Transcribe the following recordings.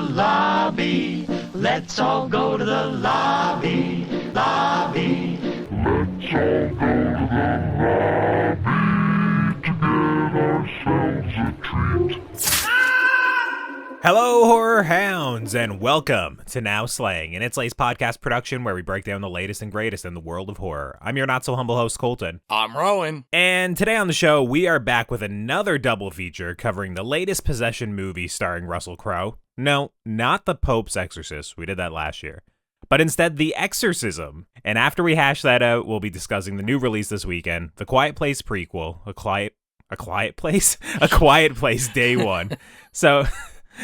lobby. Let's all go to the lobby. Lobby. Let's all go to the lobby to get ourselves a treat. Hello, horror hounds, and welcome to Now Slaying, an It's Lace podcast production where we break down the latest and greatest in the world of horror. I'm your not-so-humble host, Colton. I'm Rowan. And today on the show, we are back with another double feature covering the latest possession movie starring Russell Crowe. No, not The Pope's Exorcist. We did that last year. But instead, The Exorcism. And after we hash that out, we'll be discussing the new release this weekend, The Quiet Place prequel, A Quiet Place? A Quiet Place Day One. So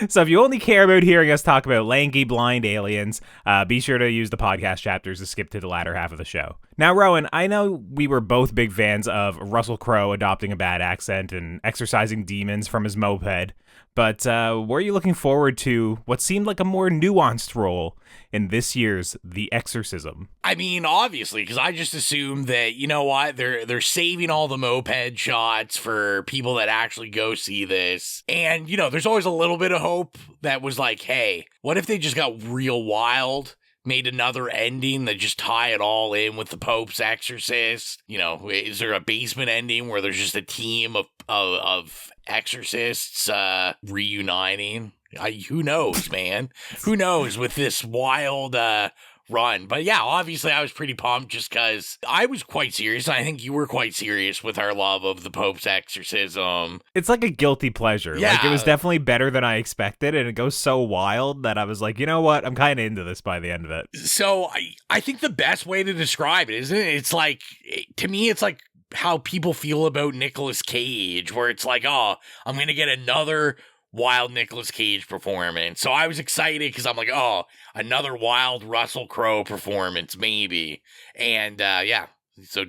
if you only care about hearing us talk about lanky, blind aliens, be sure to use the podcast chapters to skip to the latter half of the show. Now, Rowan, I know we were both big fans of Russell Crowe adopting a bad accent and exorcising demons from his moped, but were you looking forward to what seemed like a more nuanced role in this year's The Exorcism? I mean, obviously, because I just assumed that, you know what, they're saving all the moped shots for people that actually go see this. And, you know, there's always a little bit of hope that was like, hey, what if they just got real wild? Made another ending that just tie it all in with the Pope's Exorcist. You know, is there a basement ending where there's just a team of exorcists reuniting? Who knows, man? Who knows with this wild run? But yeah, obviously I was pretty pumped just because I was quite serious. I think you were quite serious with our love of the Pope's Exorcism. It's like a guilty pleasure. Yeah. Like, it was definitely better than I expected, and it goes so wild that I was like, you know what? I'm kind of into this by the end of it. So I think the best way to describe it, isn't it? It's like, to me, it's like how people feel about Nicolas Cage, where it's like, oh, I'm going to get another wild Nicolas Cage performance. So I was excited because I'm like, oh, another wild Russell Crowe performance, maybe. And yeah, so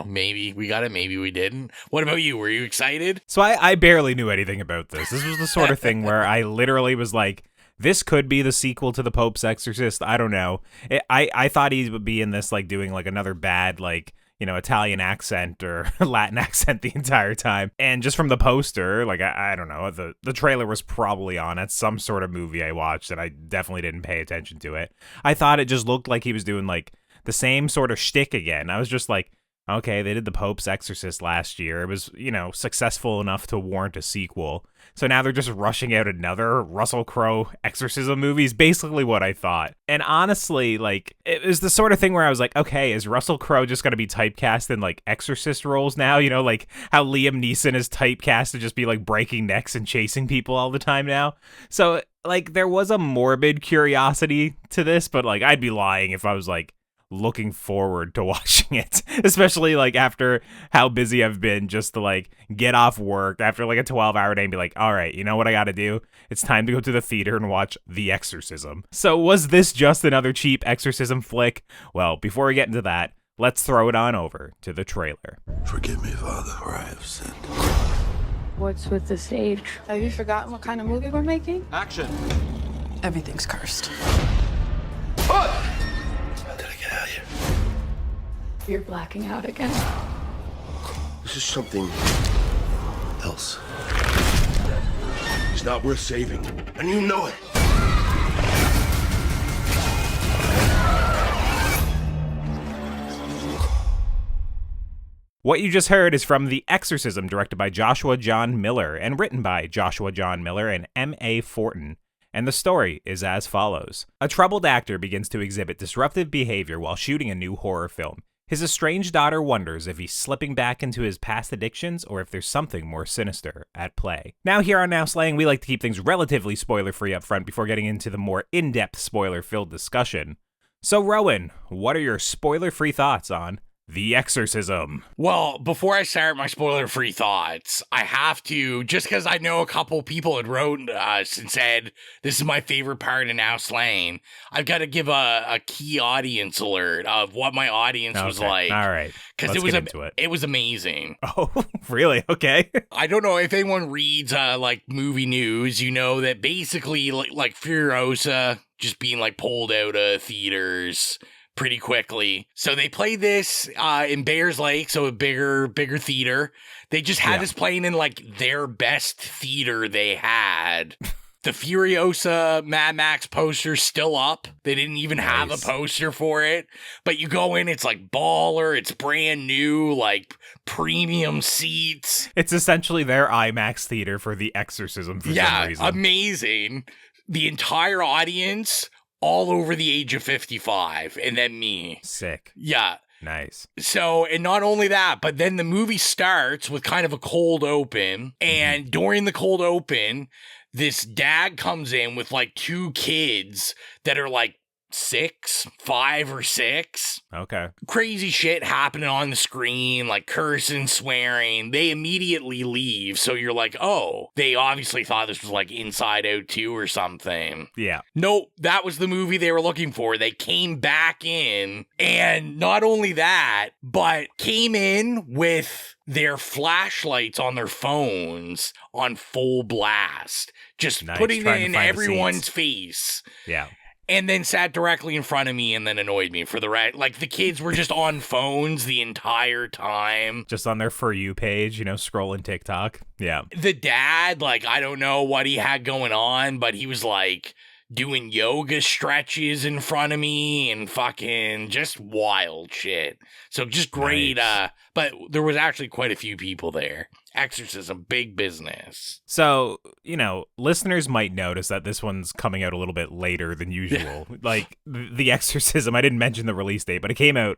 maybe we got it, maybe we didn't. What about you? Were you excited? So I barely knew anything about this. This was the sort of thing where I literally was like, this could be the sequel to The Pope's Exorcist. I don't know. I thought he would be in this, like, doing like another bad, like, you know, Italian accent or Latin accent the entire time. And just from the poster, like, I don't know, the trailer was probably on. It's some sort of movie I watched, and I definitely didn't pay attention to it. I thought it just looked like he was doing, like, the same sort of shtick again. I was just like, okay, they did The Pope's Exorcist last year. It was, you know, successful enough to warrant a sequel. So now they're just rushing out another Russell Crowe exorcism movie is basically what I thought. And honestly, like, it was the sort of thing where I was like, okay, is Russell Crowe just going to be typecast in, like, exorcist roles now? You know, like how Liam Neeson is typecast to just be, like, breaking necks and chasing people all the time now. So, like, there was a morbid curiosity to this, but, like, I'd be lying if I was, like, looking forward to watching it, especially like after how busy I've been just to like get off work after like a 12-hour day and be like, all right, you know what I gotta do? It's time to go to the theater and watch The Exorcism. So was this just another cheap exorcism flick? Well, before we get into that, let's throw it on over to the trailer. Forgive me, Father, for I have sinned. What's with the stage? Have you forgotten what kind of movie we're making? Action! Everything's cursed. How did I get out of here? You're blacking out again. This is something else. He's not worth saving, and you know it. What you just heard is from The Exorcism, directed by Joshua John Miller and written by Joshua John Miller and M.A. Fortin. And the story is as follows. A troubled actor begins to exhibit disruptive behavior while shooting a new horror film. His estranged daughter wonders if he's slipping back into his past addictions or if there's something more sinister at play. Now here on Now Slaying, we like to keep things relatively spoiler-free up front before getting into the more in-depth spoiler-filled discussion. So Rowan, what are your spoiler-free thoughts on The Exorcism? Well, before I start my spoiler-free thoughts, I have to, just because I know a couple people had wrote us and said, this is my favorite part of Now Slaying, I've got to give a key audience alert of what my audience was like. All right. Because it was amazing. Oh, really? Okay. I don't know if anyone reads like movie news, you know that basically like Furiosa just being like pulled out of theaters pretty quickly. So they played this in Bears Lake, so a bigger theater. They just had this playing in like their best theater they had. The Furiosa Mad Max poster's still up. They didn't even have a Nice. poster for it. But you go in, it's like baller. It's brand new, like premium seats. It's essentially their IMAX theater for The Exorcism for some reason. Amazing. The entire audience, all over the age of 55, and then me. Sick. Yeah. Nice. So, and not only that, but then the movie starts with kind of a cold open. And during the cold open, this dad comes in with like 2 kids that are like 5 or 6. Okay. Crazy shit happening on the screen, like cursing, swearing. They immediately leave. So you're like, oh, they obviously thought this was like Inside Out 2 or something. Yeah. Nope, that was the movie they were looking for. They came back in, and not only that, but came in with their flashlights on their phones on full blast, just Nice, putting it trying to in find the everyone's seats. face. Yeah. And then sat directly in front of me and then annoyed me for the rest. Like, the kids were just on phones the entire time. Just on their For You page, scrolling TikTok. Yeah. The dad, like, I don't know what he had going on, but he was like doing yoga stretches in front of me and fucking just wild shit. So just great. Nice. But there was actually quite a few people there. Exorcism, big business. So, listeners might notice that this one's coming out a little bit later than usual. Like, The Exorcism, I didn't mention the release date, but it came out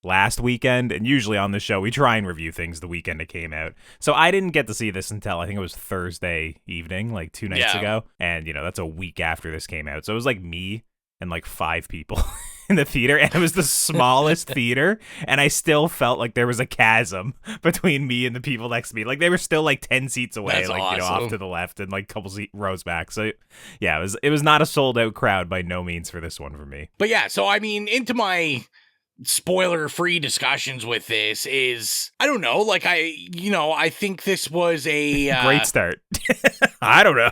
last weekend, and usually on the show, we try and review things the weekend it came out. So I didn't get to see this until, I think it was Thursday evening, like 2 nights ago. And, that's a week after this came out. So it was like me and like 5 people in the theater, and it was the smallest theater, and I still felt like there was a chasm between me and the people next to me. Like, they were still like 10 seats away. That's like awesome. off to the left and like a couple rows back. So yeah, it was not a sold out crowd by no means for this one for me. But yeah, so I mean, into my spoiler-free discussions with this is, I don't know, like I think this was a great start. I don't know.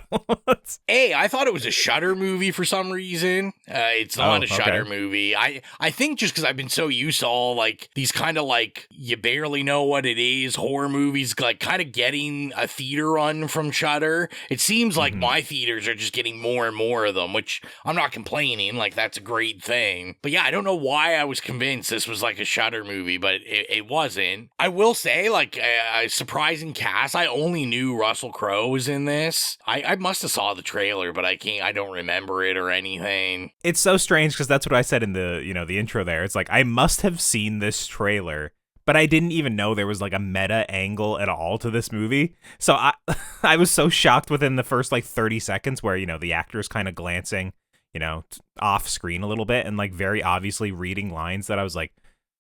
I thought it was a Shudder movie for some reason. It's not a Shudder okay. movie. I think just because I've been so used to all like these kind of like you barely know what it is horror movies, like kind of getting a theater run from Shudder. It seems like my theaters are just getting more and more of them, which I'm not complaining. Like, that's a great thing. But yeah, I don't know why I was convinced this was like a Shudder movie, but it wasn't. I will say, like, a surprising cast. I only knew Russell Crowe was in this. I must have saw the trailer, but I don't remember it or anything. It's so strange because that's what I said in the the intro there. It's like, I must have seen this trailer, but I didn't even know there was like a meta angle at all to this movie. So I was so shocked within the first like 30 seconds where the actor's kind of glancing off screen a little bit and like very obviously reading lines that I was like,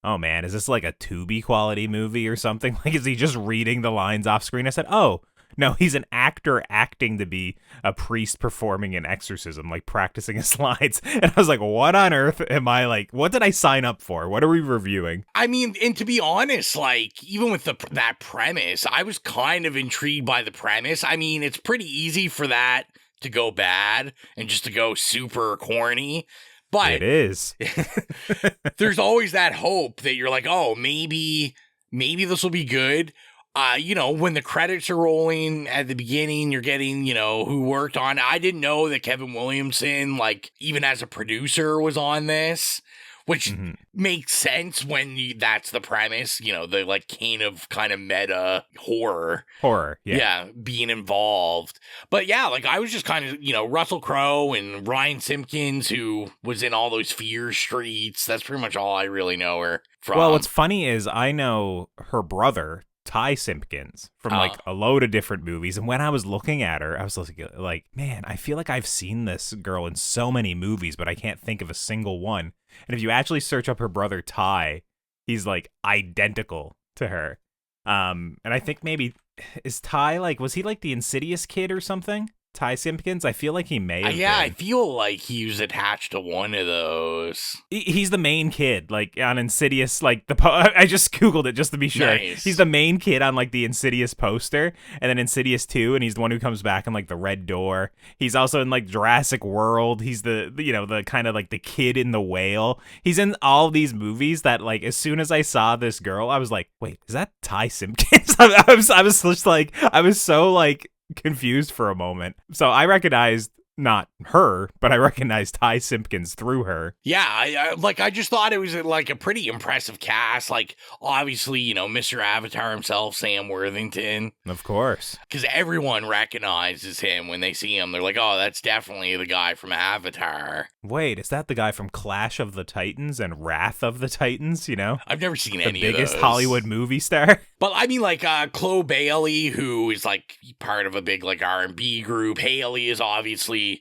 oh man, is this like a Tubi quality movie or something? Like, is he just reading the lines off screen? I said, oh no, he's an actor acting to be a priest performing an exorcism, like practicing his lines. And I was like, what on earth am I like? What did I sign up for? What are we reviewing? I mean, and to be honest, like, even with that premise, I was kind of intrigued by the premise. I mean, it's pretty easy for that to go bad and just to go super corny. But It is. there's always that hope that you're like, oh, maybe this will be good. When the credits are rolling at the beginning, you're getting, who worked on it. I didn't know that Kevin Williamson, like, even as a producer, was on this, which makes sense when that's the premise, the, like, kind of meta horror. Yeah. Being involved. But yeah, like, I was just kind of, Russell Crowe and Ryan Simpkins, who was in all those Fear Streets. That's pretty much all I really know her from. Well, what's funny is I know her brother, Ty Simpkins, from like a load of different movies, and when I was looking at her, I was like, man, I feel like I've seen this girl in so many movies, but I can't think of a single one. And if you actually search up her brother Ty, he's like identical to her. And I think maybe is Ty like, was he like the Insidious kid or something? Ty Simpkins? I feel like he may have I been. feel like he was attached to one of those. He's the main kid, like on Insidious, like I just Googled it just to be sure. Nice. He's the main kid on like the Insidious poster, and then Insidious 2, and he's the one who comes back in like the red door. He's also in like Jurassic World. He's the kind of like the kid in the whale. He's in all these movies that like as soon as I saw this girl, I was like, wait, is that Ty Simpkins? I was just like, I was so like confused for a moment. So I recognized not her, but I recognized Ty Simpkins through her. Yeah, I just thought it was like a pretty impressive cast. Like, obviously, Mr. Avatar himself, Sam Worthington. Of course. Because everyone recognizes him when they see him. They're like, oh, that's definitely the guy from Avatar. Wait, is that the guy from Clash of the Titans and Wrath of the Titans, I've never seen any of those. The biggest Hollywood movie star? But I mean, like, Chloe Bailey, who is, like, part of a big, like, R&B group. Haley is obviously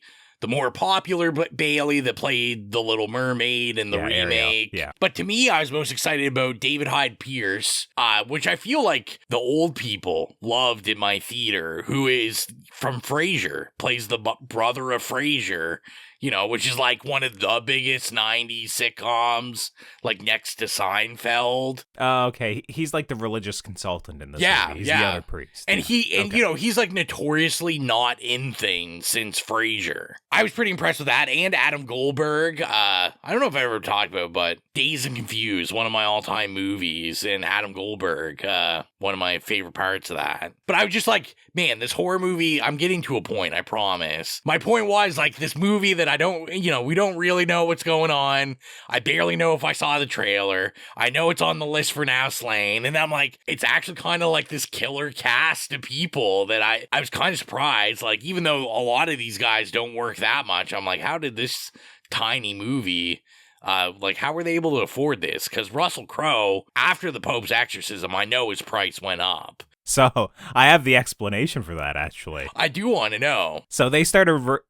the more popular Bailey that played The Little Mermaid in the remake. Yeah. But to me, I was most excited about David Hyde Pierce, which I feel like the old people loved in my theater, who is from Frasier, plays the brother of Frasier, which is like one of the biggest 90s sitcoms, like next to Seinfeld. Oh, okay. He's like the religious consultant in this movie. He's the other priest. And he's like notoriously not in things since Frasier. I was pretty impressed with that. And Adam Goldberg. I don't know if I ever talked about it, but Dazed and Confused, one of my all-time movies, and Adam Goldberg, one of my favorite parts of that. But I was just like, man, this horror movie, I'm getting to a point, I promise. My point was, like, this movie that we don't really know what's going on. I barely know if I saw the trailer. I know it's on the list for Now Slain. And I'm like, it's actually kind of like this killer cast of people that I was kind of surprised. Like, even though a lot of these guys don't work that much, I'm like, how did this tiny movie, how were they able to afford this? Because Russell Crowe, after the Pope's exorcism, I know his price went up. So I have the explanation for that, actually. I do want to know. So they started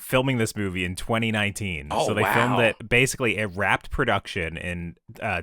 filming this movie in 2019. Oh, so they wow. filmed it, basically it wrapped production in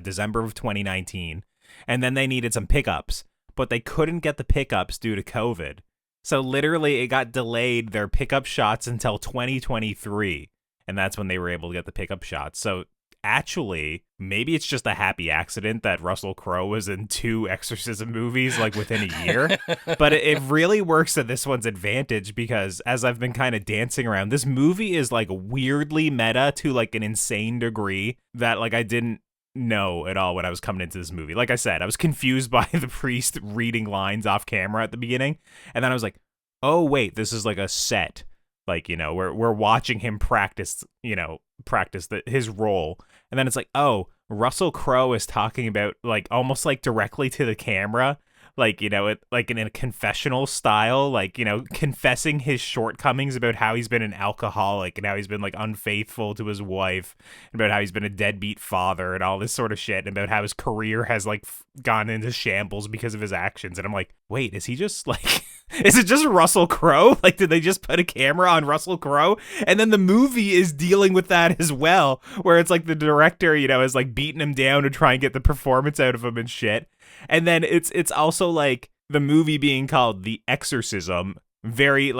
December of 2019. And then they needed some pickups, but they couldn't get the pickups due to COVID. So literally it got delayed, their pickup shots, until 2023. And that's when they were able to get the pickup shots. So actually, maybe it's just a happy accident that Russell Crowe was in 2 exorcism movies like within a year. But it really works to this one's advantage because, as I've been kind of dancing around, this movie is like weirdly meta to like an insane degree that like I didn't know at all when I was coming into this movie. Like I said, I was confused by the priest reading lines off camera at the beginning, and then I was like, oh wait, this is like a set. Like, we're watching him practice his role. And then it's like, oh, Russell Crowe is talking about, like, almost like directly to the camera, like, like in a confessional style, like, confessing his shortcomings about how he's been an alcoholic and how he's been, like, unfaithful to his wife, and about how he's been a deadbeat father and all this sort of shit, and about how his career has, like, gone into shambles because of his actions. And I'm like, wait, is he just, like... Is it just Russell Crowe? Like, did they just put a camera on Russell Crowe? And then the movie is dealing with that as well, where it's like the director, is like beating him down to try and get the performance out of him and shit. And then it's also like the movie being called The Exorcism, very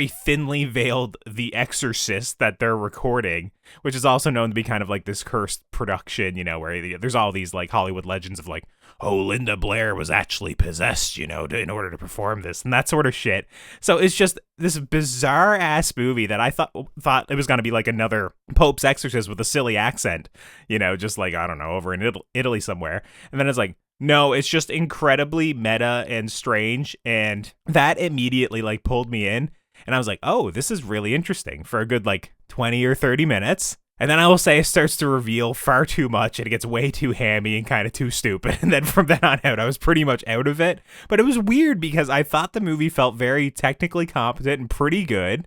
thinly veiled The Exorcist that they're recording, which is also known to be kind of like this cursed production, where there's all these like Hollywood legends of like, oh, Linda Blair was actually possessed, in order to perform this and that sort of shit. So it's just this bizarre ass movie that I thought it was going to be like another Pope's Exorcist with a silly accent, just like, I don't know, over in Italy somewhere. And then it's like, no, it's just incredibly meta and strange. And that immediately like pulled me in. And I was like, oh, this is really interesting for a good like 20 or 30 minutes. And then I will say it starts to reveal far too much and it gets way too hammy and kind of too stupid. And then from then on out, I was pretty much out of it. But it was weird because I thought the movie felt very technically competent and pretty good,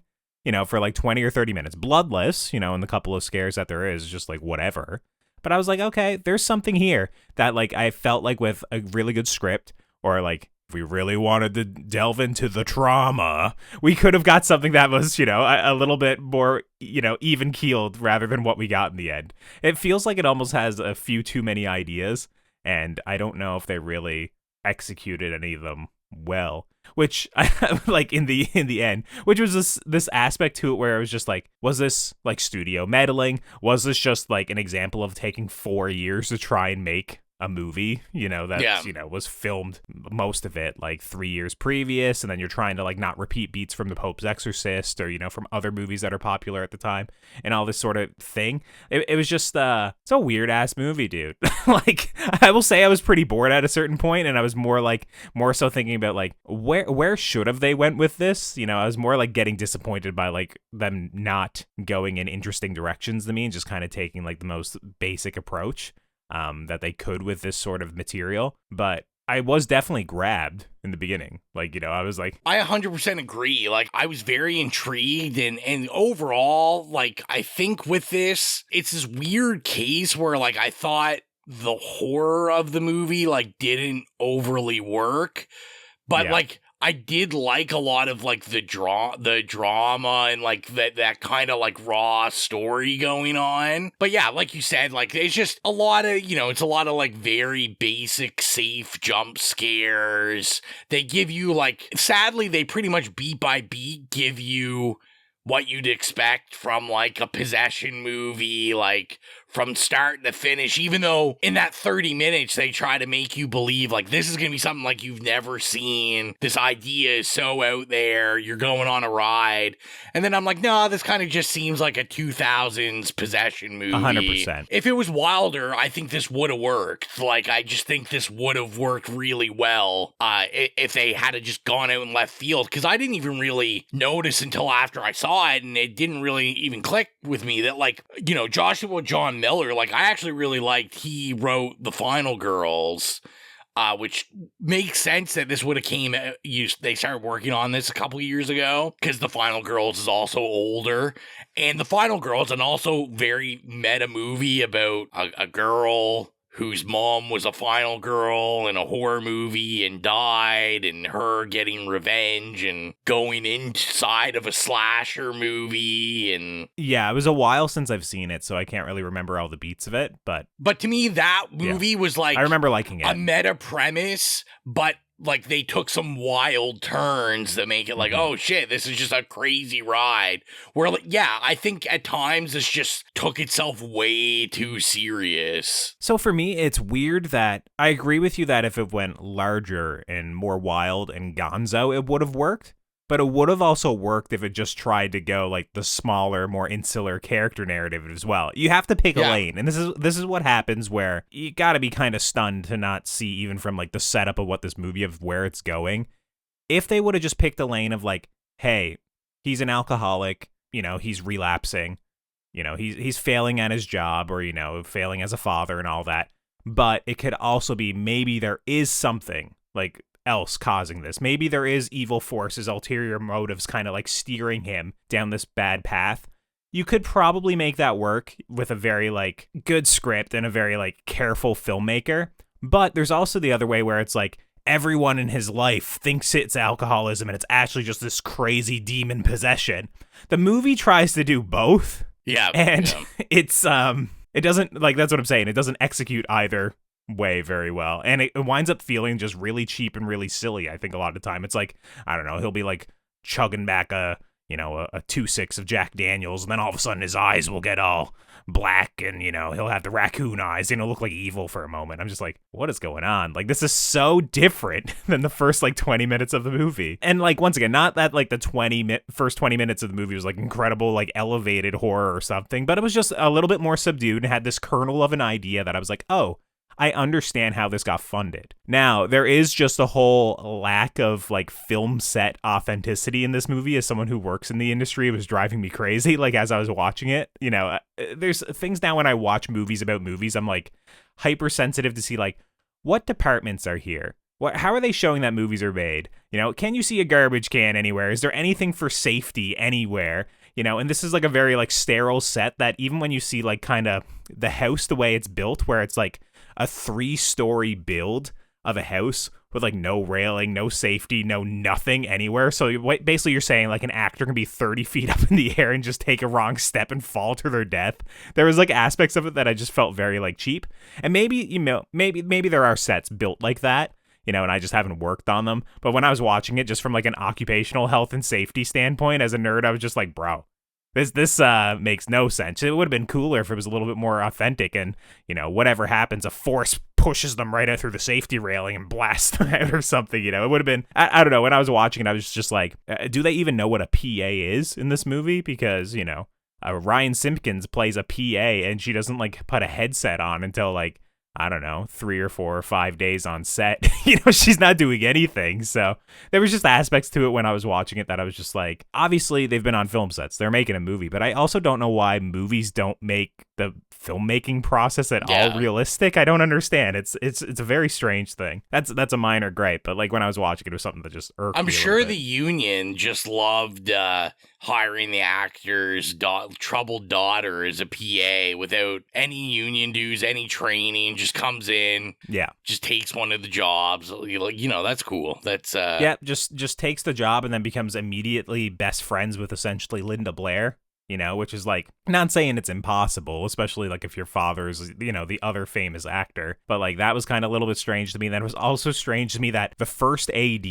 for like 20 or 30 minutes. Bloodless, and the couple of scares that there is just like whatever. But I was like, okay, there's something here that like I felt like with a really good script, or like if we really wanted to delve into the trauma, we could have got something that was, a little bit more, even keeled rather than what we got in the end. It feels like it almost has a few too many ideas, and I don't know if they really executed any of them well. Which I like in the end, which was this aspect to it where it was just like, was this like studio meddling? Was this just like an example of taking 4 years to try and make a movie, that, Yeah. was filmed most of it like 3 years previous. And then you're trying to like not repeat beats from The Pope's Exorcist or, from other movies that are popular at the time and all this sort of thing. It was just, it's a weird ass movie, dude. Like, I will say I was pretty bored at a certain point, and I was more so thinking about like, where should have they went with this? I was more like getting disappointed by like them not going in interesting directions to me and just kind of taking like the most basic approach that they could with this sort of material. But I was definitely grabbed in the beginning. Like, I was like, I 100% agree. Like, I was very intrigued, and overall, like, I think with this, it's this weird case where, like, I thought the horror of the movie, like, didn't overly work, but, Yeah. like, I did like a lot of like the drama and like that kind of like raw story going on. But yeah, like you said, like it's just a lot of, it's a lot of like very basic safe jump scares. They give you like, sadly, they pretty much beat by beat give you what you'd expect from like a possession movie, like from start to finish, even though in that 30 minutes they try to make you believe like this is going to be something like you've never seen. This idea is so out there. You're going on a ride. And then I'm like, no, this kind of just seems like a 2000s possession movie. 100%. If it was Wilder, I think this would have worked. Like, I just think this would have worked really well if they had just gone out in left field. Because I didn't even really notice until after I saw it, and it didn't really even click with me that, like, Joshua John Miller, like, I actually really liked he wrote The Final Girls, which makes sense that this would have came, they started working on this a couple years ago, because The Final Girls is also older, and The Final Girls, and also very meta movie about a girl whose mom was a final girl in a horror movie and died, and her getting revenge and going inside of a slasher movie. And yeah, it was a while since I've seen it, so I can't really remember all the beats of it, but to me, that movie was like, I remember liking it. A meta premise, but like they took some wild turns that make it like, oh shit, this is just a crazy ride. Where, like, yeah, I think at times this just took itself way too serious. So for me, it's weird that I agree with you that if it went larger and more wild and gonzo, it would have worked. But it would have also worked if it just tried to go like the smaller, more insular character narrative as well. You have to pick a lane, and this is what happens where you got to be kind of stunned to not see even from like the setup of what this movie of where it's going. If they would have just picked a lane of like, hey, he's an alcoholic, he's relapsing, he's failing at his job or failing as a father and all that. But it could also be maybe there is something like else causing this. Maybe there is evil forces, ulterior motives kind of like steering him down this bad path. You could probably make that work with a very like good script and a very like careful filmmaker. But there's also the other way where it's like everyone in his life thinks it's alcoholism and it's actually just this crazy demon possession. The movie tries to do both. Yeah. And it's it doesn't, like, that's what I'm saying. It doesn't execute either way very well, and it winds up feeling just really cheap and really silly. I think a lot of the time it's like, I don't know, he'll be like chugging back a 2-6 of Jack Daniels, and then all of a sudden his eyes will get all black, and he'll have the raccoon eyes and it'll look like evil for a moment. I'm just like, what is going on? Like, this is so different than the first like 20 minutes of the movie. And like, once again, not that like the first 20 minutes of the movie was like incredible, like elevated horror or something, but it was just a little bit more subdued and had this kernel of an idea that I was like, oh, I understand how this got funded. Now, there is just a whole lack of like film set authenticity in this movie. As someone who works in the industry, it was driving me crazy. Like, as I was watching it, there's things now when I watch movies about movies, I'm like hypersensitive to see like what departments are here. How are they showing that movies are made? Can you see a garbage can anywhere? Is there anything for safety anywhere? And this is like a very like sterile set that even when you see like kind of the house, the way it's built, where it's like a 3-story build of a house with like no railing, no safety, no nothing anywhere. So basically you're saying like an actor can be 30 feet up in the air and just take a wrong step and fall to their death. There was like aspects of it that I just felt very like cheap. And maybe, maybe there are sets built like that, and I just haven't worked on them. But when I was watching it just from like an occupational health and safety standpoint, as a nerd, I was just like, bro, This makes no sense. It would have been cooler if it was a little bit more authentic and, whatever happens, a force pushes them right out through the safety railing and blasts them out or something, you know. It would have been, I don't know, when I was watching it, I was just like, do they even know what a PA is in this movie? Because, you know, Ryan Simpkins plays a PA and she doesn't like put a headset on until like, I don't know, 3 or 4 or 5 days on set. You know, she's not doing anything. So there was just aspects to it when I was watching it that I was just like, obviously they've been on film sets. They're making a movie, but I also don't know why movies don't make the filmmaking process at all realistic. I don't understand. It's a very strange thing. That's a minor gripe, but like when I was watching it was something that just irked me. I'm sure the union just loved hiring the actor's troubled daughter as a PA without any union dues, any training, just comes in, just takes one of the jobs. You know, that's cool. That's just takes the job and then becomes immediately best friends with essentially Linda Blair. You know, which is like, not saying it's impossible, especially like if your father's, you know, the other famous actor. But like that was kind of a little bit strange to me. Then it was also strange to me that the first AD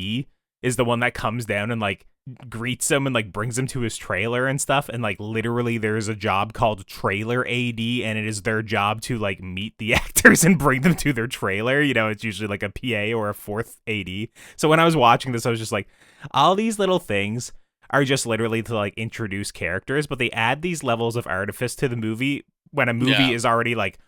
is the one that comes down and like greets him and like brings him to his trailer and stuff. And like literally there's a job called trailer AD, and it is their job to like meet the actors and bring them to their trailer. You know, it's usually like a PA or a fourth AD. So when I was watching this, I was just like, all these little things are just literally to like introduce characters, but they add these levels of artifice to the movie when a movie is already like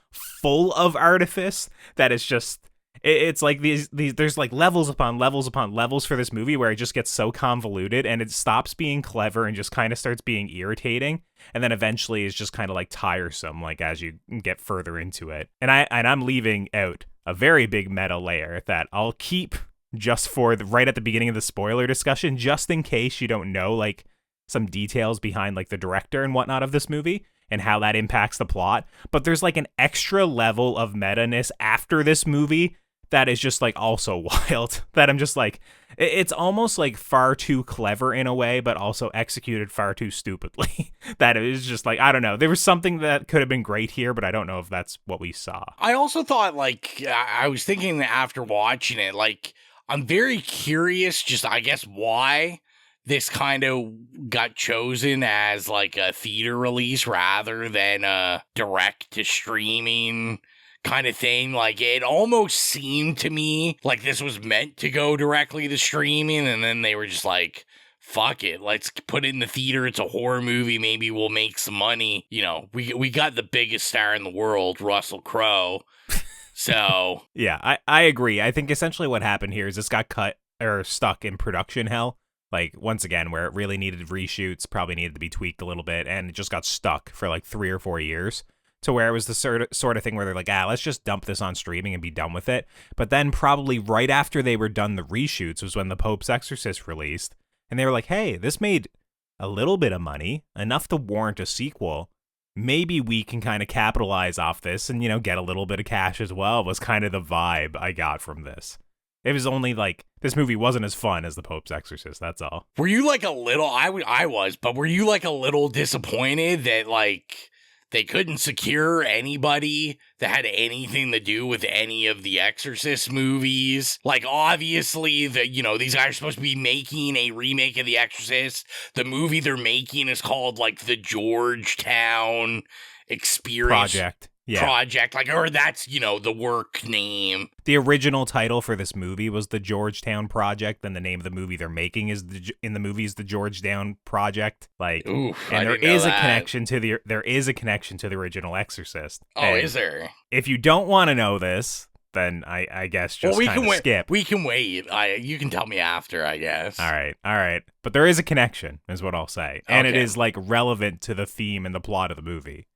full of artifice. That it's just, it's like these there's like levels upon levels upon levels for this movie where it just gets so convoluted and it stops being clever and just kind of starts being irritating, and then eventually is just kind of like tiresome like as you get further into it. And I'm leaving out a very big meta layer that I'll keep just for right at the beginning of the spoiler discussion, just in case you don't know like some details behind like the director and whatnot of this movie and how that impacts the plot. But there's like an extra level of meta-ness after this movie that is just like also wild, that I'm just like, it's almost like far too clever in a way, but also executed far too stupidly. That it is just like, I don't know. There was something that could have been great here, but I don't know if that's what we saw. I also thought, like, I was thinking after watching it, like, I'm very curious, just I guess why this kind of got chosen as like a theater release rather than a direct to streaming kind of thing. Like, it almost seemed to me like this was meant to go directly to streaming, and then they were just like, fuck it, let's put it in the theater. It's a horror movie. Maybe we'll make some money. You know, we got the biggest star in the world, Russell Crowe. So yeah, I agree. I think essentially what happened here is this got cut or stuck in production hell. Like, once again, where it really needed reshoots, probably needed to be tweaked a little bit, and it just got stuck for like 3 or 4 years. To where it was the sort of thing where they're like, let's just dump this on streaming and be done with it. But then probably right after they were done the reshoots was when The Pope's Exorcist released, and they were like, hey, this made a little bit of money, enough to warrant a sequel. Maybe we can kind of capitalize off this and, you know, get a little bit of cash as well, was kind of the vibe I got from this. It was only like, this movie wasn't as fun as The Pope's Exorcist, that's all. Were you like a little, I was, but were you like a little disappointed that like they couldn't secure anybody that had anything to do with any of the Exorcist movies? Like, obviously, these guys are supposed to be making a remake of The Exorcist. The movie they're making is called, like, the Georgetown Experience Project, like, or that's, the work name. The original title for this movie was the Georgetown Project, and the name of the movie they're making is the Georgetown Project. Like, oof, and there is a connection to the original Exorcist. Oh, and is there? If you don't want to know this, then I guess just skip. We can wait. You can tell me after, I guess. All right. But there is a connection, is what I'll say. And it is, like, relevant to the theme and the plot of the movie.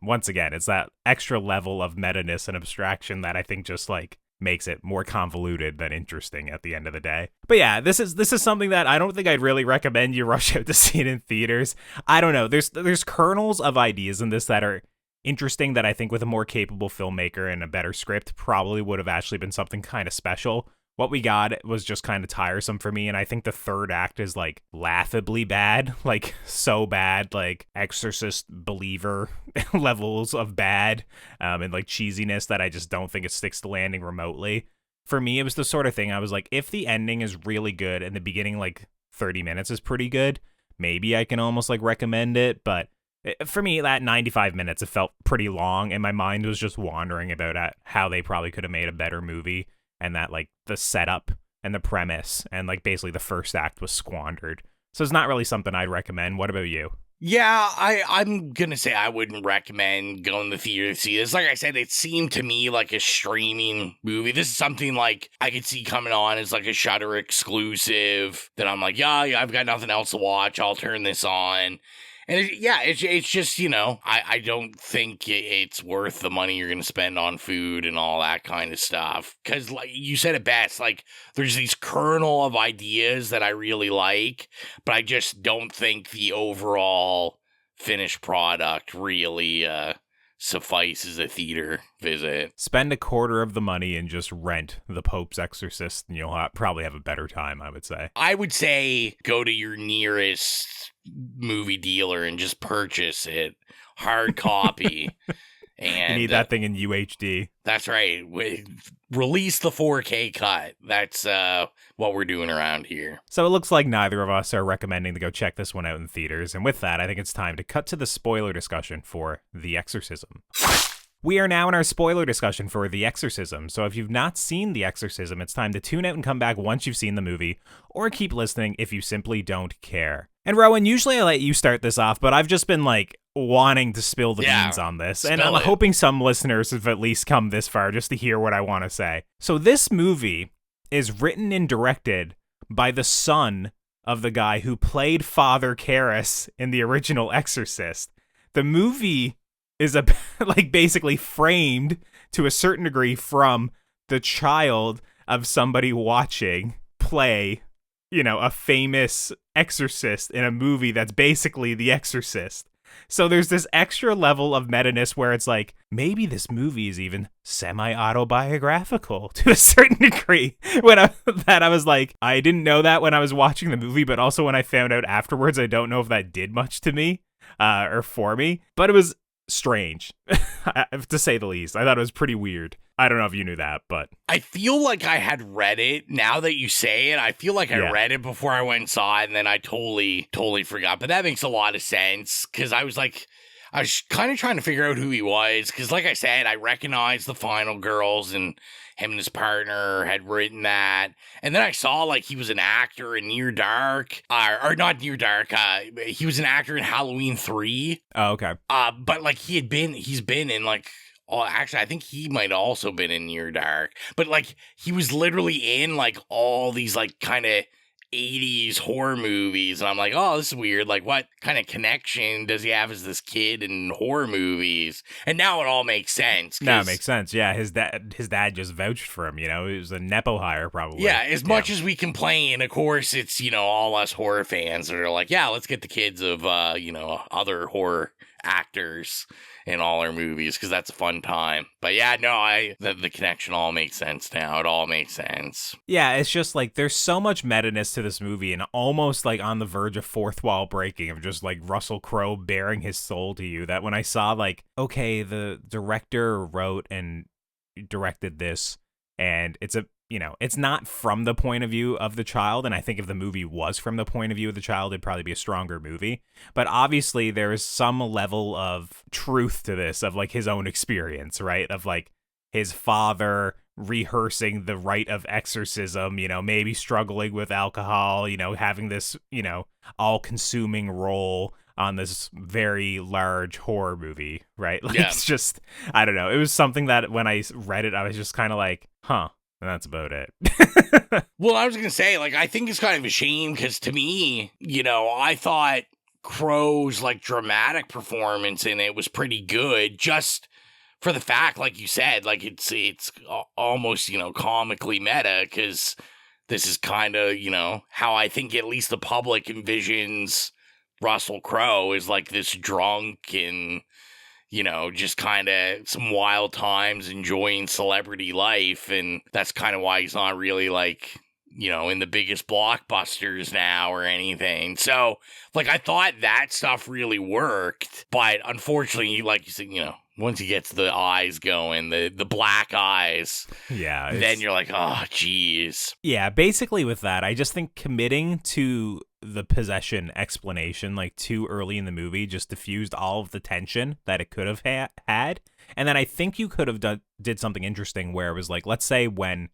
Once again, it's that extra level of meta-ness and abstraction that I think just, like, makes it more convoluted than interesting at the end of the day. But yeah, this is something that I don't think I'd really recommend you rush out to see it in theaters. I don't know. There's kernels of ideas in this that are interesting that I think with a more capable filmmaker and a better script probably would have actually been something kind of special. What we got was just kind of tiresome for me, and I think the third act is like laughably bad, like so bad, like Exorcist believer levels of bad, and like cheesiness that I just don't think it sticks to landing remotely. For me, it was the sort of thing I was like, if the ending is really good and the beginning like 30 minutes is pretty good, maybe I can almost like recommend it, but For me, that 95 minutes, it felt pretty long, and my mind was just wandering about how they probably could have made a better movie, and that, like, the setup and the premise and, like, basically the first act was squandered. So it's not really something I'd recommend. What about you? Yeah, I'm gonna say I wouldn't recommend going to the theater to see this. Like I said, it seemed to me like a streaming movie. This is something like I could see coming on as like a Shudder exclusive that I'm like, yeah, I've got nothing else to watch. I'll turn this on. And it's just, you know, I don't think it's worth the money you're going to spend on food and all that kind of stuff. Because, like you said it best, like, there's these kernel of ideas that I really like, but I just don't think the overall finished product really suffices a theater visit. Spend a quarter of the money and just rent The Pope's Exorcist, and you'll probably have a better time, I would say. I would say go to your nearest movie dealer and just purchase it, hard copy. And you need that thing in UHD. That's right. Release the 4K cut. That's what we're doing around here. So it looks like neither of us are recommending to go check this one out in theaters. And with that, I think it's time to cut to the spoiler discussion for The Exorcism. We are now in our spoiler discussion for The Exorcism, so if you've not seen The Exorcism, it's time to tune out and come back once you've seen the movie, or keep listening if you simply don't care. And Rowan, usually I let you start this off, but I've just been, like, wanting to spill the beans on this, and I'm hoping some listeners have at least come this far just to hear what I want to say. So this movie is written and directed by the son of the guy who played Father Karras in the original Exorcist. The movie is like basically framed to a certain degree from the child of somebody watching play, you know, a famous exorcist in a movie that's basically The Exorcist. So there's this extra level of meta-ness where it's like, maybe this movie is even semi-autobiographical to a certain degree. I was like, I didn't know that when I was watching the movie, but also when I found out afterwards, I don't know if that did much to me or for me, but it was strange, to say the least. I thought it was pretty weird. I don't know if you knew that, but I feel like I had read it. Now that you say it, I feel like I read it before I went and saw it, and then I totally forgot. But that makes a lot of sense, because I was kind of trying to figure out who he was, because like I said, I recognized the Final Girls, and him and his partner had written that. And then I saw, like, he was an actor in Near Dark, or not Near Dark, he was an actor in Halloween 3. Oh, okay. But, like, he's been in, like, actually, I think he might also been in Near Dark. But, like, he was literally in, like, all these, like, kind of 80s horror movies, and I'm like, oh, this is weird. Like, what kind of connection does he have as this kid in horror movies? And now it all makes sense. No, it makes sense. Yeah, his dad just vouched for him. You know, it was a nepo hire, probably. Yeah, as much as we complain, of course, it's, you know, all us horror fans that are like, yeah, let's get the kids of you know, other horror actors in all our movies, because that's a fun time. But yeah, no, the connection all makes sense now. It all makes sense. Yeah, it's just like there's so much meta-ness to this movie, and almost like on the verge of fourth wall breaking, of just like Russell Crowe bearing his soul to you, that when I saw, like, okay, the director wrote and directed this, and it's a, you know, it's not from the point of view of the child, and I think if the movie was from the point of view of the child, it'd probably be a stronger movie. But obviously there is some level of truth to this, of like his own experience, right? Of like his father rehearsing the rite of exorcism, you know, maybe struggling with alcohol, you know, having this, you know, all-consuming role on this very large horror movie, right? Like, It's just, I don't know. It was something that when I read it, I was just kind of like, huh. And that's about it. Well, I was going to say, like, I think it's kind of a shame, because to me, you know, I thought Crowe's, like, dramatic performance in it was pretty good, just for the fact, like you said, like, it's almost, you know, comically meta, because this is kind of, you know, how I think at least the public envisions Russell Crowe is, like, this drunk and, you know, just kind of some wild times enjoying celebrity life. And that's kind of why he's not really, like, you know, in the biggest blockbusters now or anything. So, like, I thought that stuff really worked. But unfortunately, like you said, you know, once he gets the eyes going, the black eyes, yeah, then you're like, oh, geez. Yeah, basically with that, I just think committing to the possession explanation like too early in the movie just diffused all of the tension that it could have had. And then I think you could have did something interesting where it was like, let's say when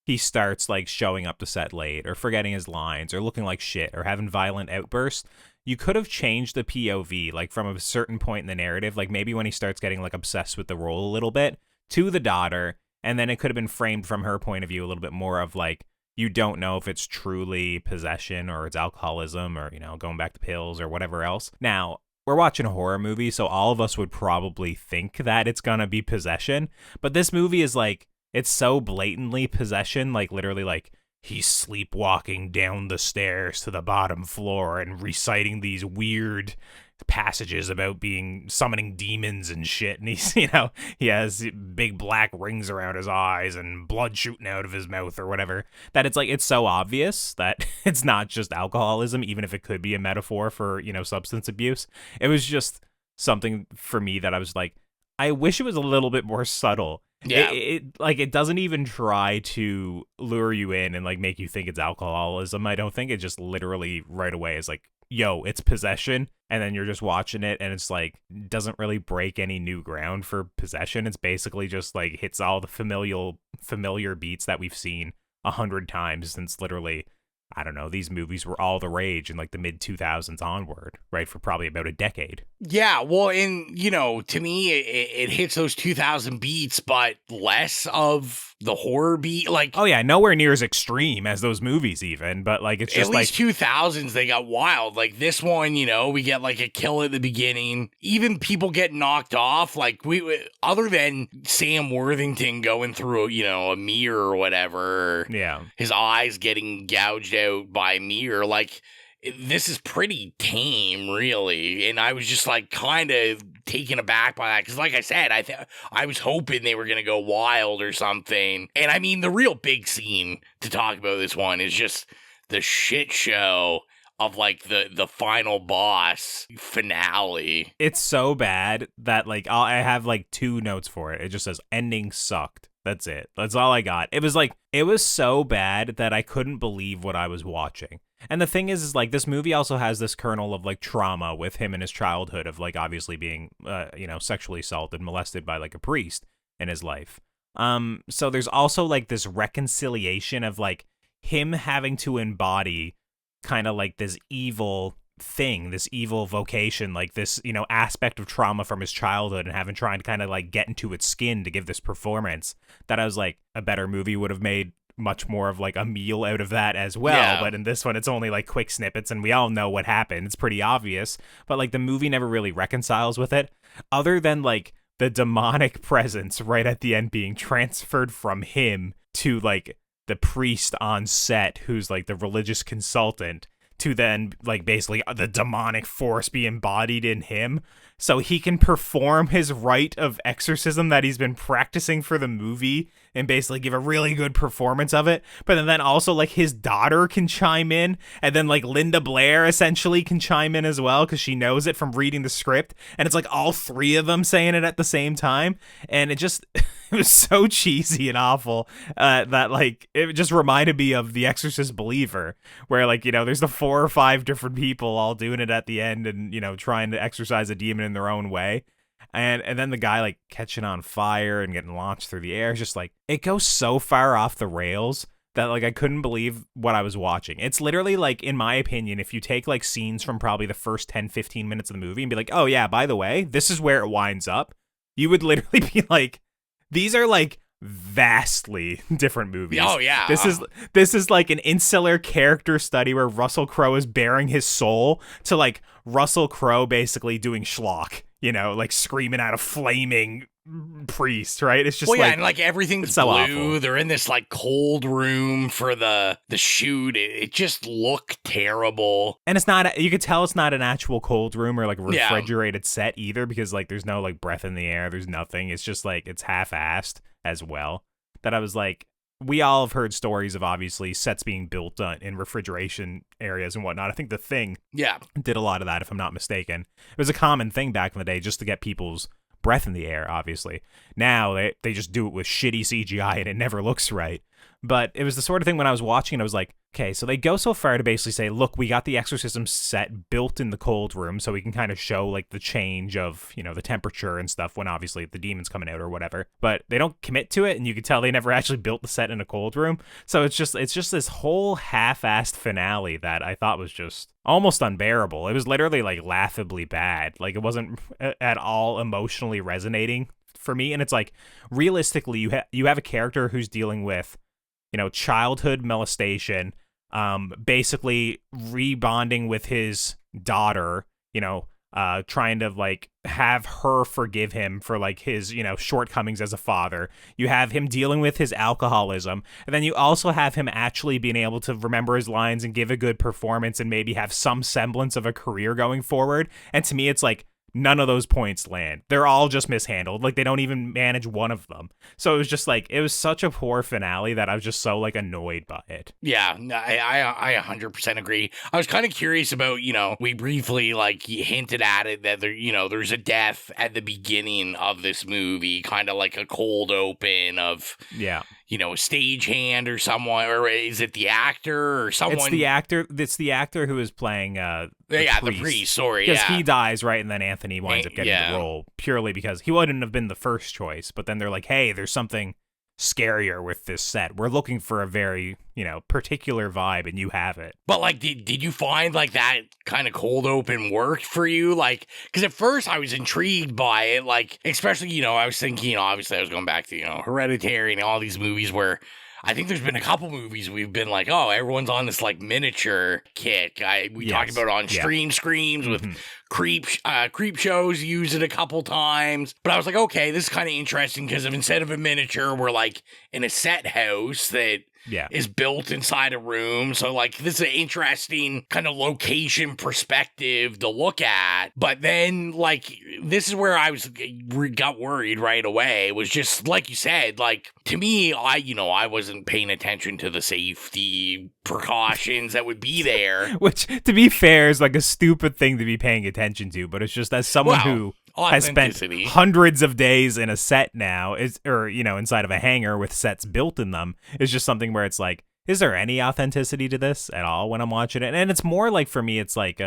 he starts like showing up to set late or forgetting his lines or looking like shit or having violent outbursts, you could have changed the POV like from a certain point in the narrative, like maybe when he starts getting like obsessed with the role a little bit, to the daughter, and then it could have been framed from her point of view a little bit more of like, you don't know if it's truly possession or it's alcoholism or, you know, going back to pills or whatever else. Now, we're watching a horror movie, so all of us would probably think that it's gonna be possession, but this movie is like, it's so blatantly possession, like literally like he's sleepwalking down the stairs to the bottom floor and reciting these weird passages about summoning demons and shit. And he's, you know, he has big black rings around his eyes and blood shooting out of his mouth or whatever, that it's like, it's so obvious that it's not just alcoholism, even if it could be a metaphor for, you know, substance abuse. It was just something for me that I was like, I wish it was a little bit more subtle. Yeah. It doesn't even try to lure you in and like make you think it's alcoholism. I don't think. It just literally right away is like, yo, it's possession. And then you're just watching it and it's like, doesn't really break any new ground for possession. It's basically just like hits all the familiar beats that we've seen 100 times since literally, I don't know, these movies were all the rage in like the mid 2000s onward, right? For probably about a decade. Yeah, well, and, you know, to me, it hits those 2000 beats, but less of the horror beat. Like, oh, yeah, nowhere near as extreme as those movies even, but like, it's just at least like 2000s, they got wild. Like this one, you know, we get like a kill at the beginning. Even people get knocked off. Like, other than Sam Worthington going through, you know, a mirror or whatever, yeah, his eyes getting gouged out by a mirror, like, this is pretty tame, really. And I was just like kind of taken aback by that. Because like I said, I was hoping they were going to go wild or something. And I mean, the real big scene to talk about this one is just the shit show of like the final boss finale. It's so bad that like I have like 2 notes for it. It just says ending sucked. That's it. That's all I got. It was so bad that I couldn't believe what I was watching. And the thing is like this movie also has this kernel of like trauma with him in his childhood of like obviously being you know, sexually assaulted, molested by like a priest in his life. So there's also like this reconciliation of like him having to embody kind of like this evil thing, this evil vocation, like this, you know, aspect of trauma from his childhood and having trying to kind of like get into its skin to give this performance that I was like a better movie would have made much more of like a meal out of that as well. Yeah. But in this one, it's only like quick snippets and we all know what happened. It's pretty obvious, but like the movie never really reconciles with it other than like the demonic presence right at the end being transferred from him to like the priest on set who's like the religious consultant to then like basically the demonic force be embodied in him so he can perform his rite of exorcism that he's been practicing for the movie and basically give a really good performance of it. But then also like his daughter can chime in and then like Linda Blair essentially can chime in as well because she knows it from reading the script. And it's like all 3 of them saying it at the same time. And it just, it was so cheesy and awful that like, it just reminded me of The Exorcist Believer where like, you know, there's the 4 or 5 different people all doing it at the end and, you know, trying to exorcise a demon in their own way. And then the guy like catching on fire and getting launched through the air is just like, it goes so far off the rails that like I couldn't believe what I was watching. It's literally like, in my opinion, if you take like scenes from probably the first 10-15 minutes of the movie and be like, oh yeah, by the way, this is where it winds up, you would literally be like, these are like vastly different movies. Oh yeah. This is like an insular character study where Russell Crowe is bearing his soul to like Russell Crowe basically doing schlock, you know, like screaming at a flaming priest, right? It's just and like everything's so blue. awful. They're in this like cold room for the shoot. It just looked terrible. And it's not, you could tell it's not an actual cold room or like refrigerated set either because like there's no like breath in the air. There's nothing. It's just like, it's half-assed as well. That I was like, we all have heard stories of obviously sets being built in refrigeration areas and whatnot. I think The Thing did a lot of that, if I'm not mistaken. It was a common thing back in the day just to get people's breath in the air, obviously. Now they just do it with shitty CGI and it never looks right. But it was the sort of thing when I was watching, I was like, Okay, so they go so far to basically say, look, we got the exorcism set built in the cold room so we can kind of show like the change of, you know, the temperature and stuff when obviously the demon's coming out or whatever. But they don't commit to it, and you can tell they never actually built the set in a cold room. So it's just this whole half-assed finale that I thought was just almost unbearable. It was literally like laughably bad. Like it wasn't at all emotionally resonating for me. And it's like, realistically, you have a character who's dealing with, you know, childhood molestation, basically rebonding with his daughter, you know, trying to like have her forgive him for like his, you know, shortcomings as a father. You have him dealing with his alcoholism, and then you also have him actually being able to remember his lines and give a good performance and maybe have some semblance of a career going forward. And to me, it's like, none of those points land. They're all just mishandled. Like, they don't even manage one of them. So it was just like, it was such a poor finale that I was just so like annoyed by it. Yeah, I 100% agree. I was kind of curious about, you know, we briefly like hinted at it that there, you know, there's a death at the beginning of this movie, kind of like a cold open of, yeah, you know, a stagehand or someone, or is it the actor or someone? It's the actor who is playing the priest. Sorry, because he dies, right, and then Anthony winds up getting the role purely because he wouldn't have been the first choice. But then they're like, hey, there's something scarier with this set. We're looking for a very, you know, particular vibe, and you have it. But like, did you find like that kind of cold open worked for you? Like, because at first I was intrigued by it, like, especially, you know, I was thinking, you know, obviously I was going back to, you know, Hereditary and all these movies where I think there's been a couple movies we've been like, oh, everyone's on this like miniature kick. We talked about it on Stream Screams with creep shows, used it a couple times. But I was like, okay, this is kind of interesting because instead of a miniature, we're like in a set house that is built inside a room. So like, this is an interesting kind of location perspective to look at. But then like, this is where I got worried right away. It was just like you said, like, to me, I wasn't paying attention to the safety precautions that would be there. Which, to be fair, is like a stupid thing to be paying attention to. But it's just as someone who has spent hundreds of days in a set now, inside of a hangar with sets built in them, is just something where it's like, is there any authenticity to this at all when I'm watching it? And it's more like, for me, it's like,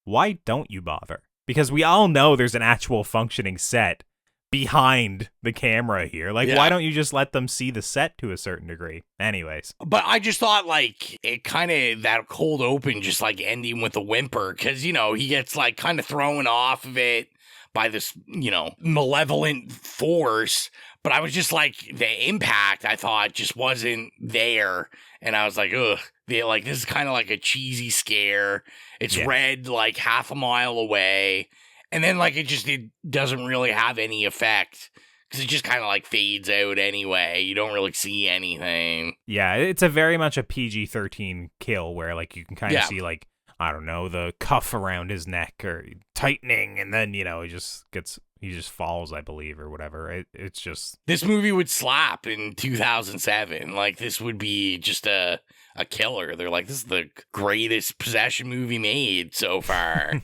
why don't you bother? Because we all know there's an actual functioning set behind the camera here. Like, why don't you just let them see the set to a certain degree? Anyways. But I just thought, like, it kind of, that cold open just, like, ending with a whimper, because, you know, he gets, like, kind of thrown off of it by this, you know, malevolent force. But I was just like, the impact, I thought, just wasn't there. And I was like, ugh. Like, this is kind of like a cheesy scare. It's red, like, half a mile away. And then, like, it doesn't really have any effect. Because it just kind of, like, fades out anyway. You don't really see anything. Yeah, it's a very much a PG-13 kill where, like, you can kind of see, like, I don't know, the cuff around his neck or tightening, and then, you know, he just falls, I believe, or whatever. It's just... This movie would slap in 2007. Like, this would be just a killer. They're like, this is the greatest possession movie made so far.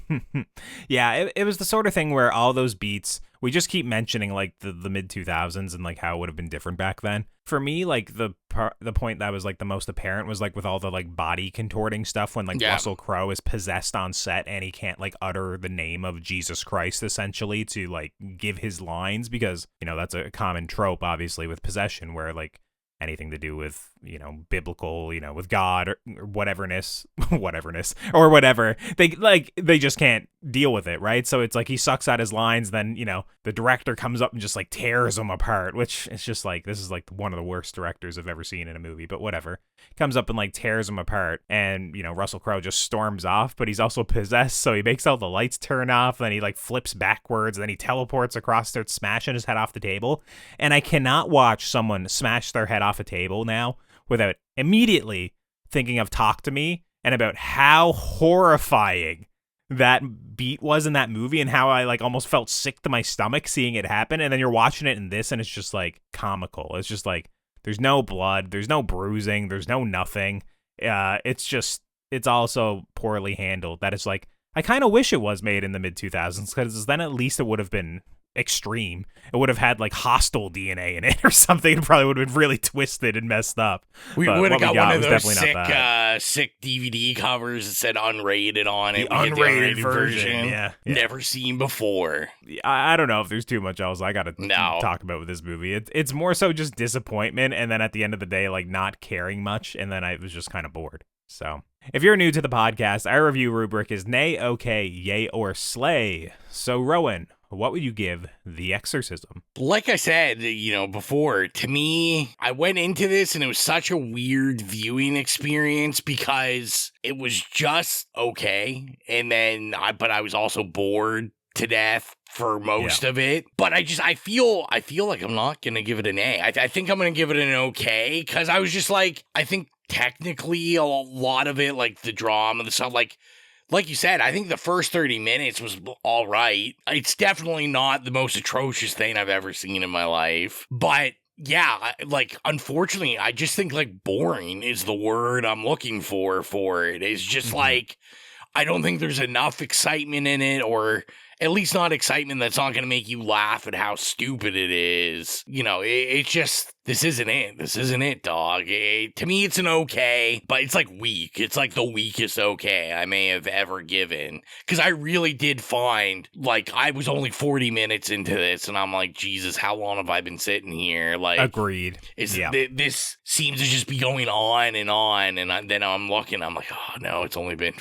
Yeah, it was the sort of thing where all those beats, we just keep mentioning, like, the mid-2000s and, like, how it would have been different back then. For me, like, the point that was, like, the most apparent was, like, with all the, like, body contorting stuff when, like, Russell Crowe is possessed on set and he can't, like, utter the name of Jesus Christ, essentially, to, like, give his lines, because, you know, that's a common trope, obviously, with possession, where, like, anything to do with, you know, biblical, you know, with God or whateverness or whatever, they just can't deal with it, right? So it's like he sucks out his lines, then, you know, the director comes up and just like tears them apart, which it's just like, this is like one of the worst directors I've ever seen in a movie, but whatever. Comes up and like tears them apart, and, you know, Russell Crowe just storms off, but he's also possessed, so he makes all the lights turn off, then he like flips backwards, and then he teleports across, starts smashing his head off the table. And I cannot watch someone smash their head off a table now without immediately thinking of Talk to Me and about how horrifying that beat was in that movie, and how I like almost felt sick to my stomach seeing it happen. And then you're watching it in this, and it's just like comical. It's just like, there's no blood, there's no bruising, there's no nothing. It's also poorly handled. That it's like, I kind of wish it was made in the mid 2000s, because then at least it would have been extreme. It would have had like hostile DNA in it or something. It probably would have been really twisted and messed up. We But would have what got one of was those definitely not that. sick DVD covers that said unrated on it. The We get unrated version. Yeah. Never seen before. I don't know if there's too much else I gotta No. talk about with this movie. It's more so just disappointment, and then at the end of the day, like not caring much, and then I was just kind of bored. So if you're new to the podcast, our review rubric is nay, okay, yay, or slay. So Rowan, what would you give The Exorcism? Like I said, before, to me, I went into this and it was such a weird viewing experience because it was just okay. And then but I was also bored to death for most of it. But I feel like I'm not going to give it an A. I think I'm going to give it an okay because I was just like, I think technically a lot of it, like the drama, the stuff, like you said, I think the first 30 minutes was all right. It's definitely not the most atrocious thing I've ever seen in my life. But yeah, unfortunately, I just think boring is the word I'm looking for it. It's just I don't think there's enough excitement in it, or at least not excitement that's not going to make you laugh at how stupid it is. It's just, this isn't it. This isn't it, dog. To me, it's an okay, but it's weak. It's the weakest okay I may have ever given. Because I really did find, I was only 40 minutes into this, and I'm like, Jesus, how long have I been sitting here? Agreed. This seems to just be going on, and then I'm looking, I'm like, oh no, it's only been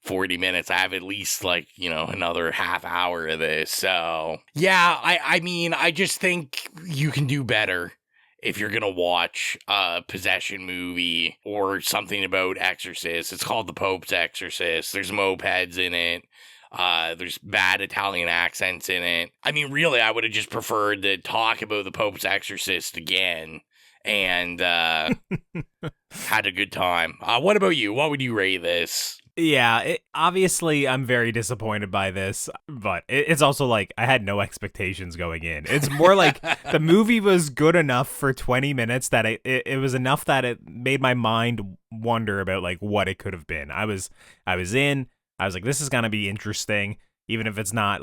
40 minutes. I have at least another half hour of this. So yeah, I mean, I just think you can do better if you're gonna watch a possession movie or something about Exorcist. It's called The Pope's Exorcist. There's mopeds in it. There's bad Italian accents in it. I mean, really, I would have just preferred to talk about The Pope's Exorcist again and had a good time. What about you? What would you rate this? Yeah, obviously I'm very disappointed by this, but it's also I had no expectations going in. It's more the movie was good enough for 20 minutes that it was enough that it made my mind wonder about what it could have been. I was in. I was like, this is gonna be interesting, even if it's not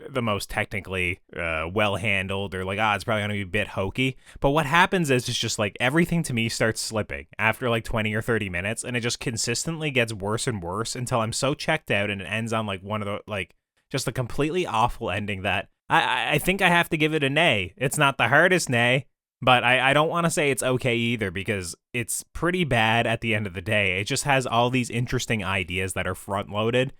the most technically well handled, or it's probably gonna be a bit hokey. But what happens is it's just everything to me starts slipping after 20 or 30 minutes, and it just consistently gets worse and worse until I'm so checked out, and it ends on one of the just a completely awful ending that I think I have to give it a nay. It's not the hardest nay, but I don't want to say it's okay either, because it's pretty bad at the end of the day. It just has all these interesting ideas that are front loaded.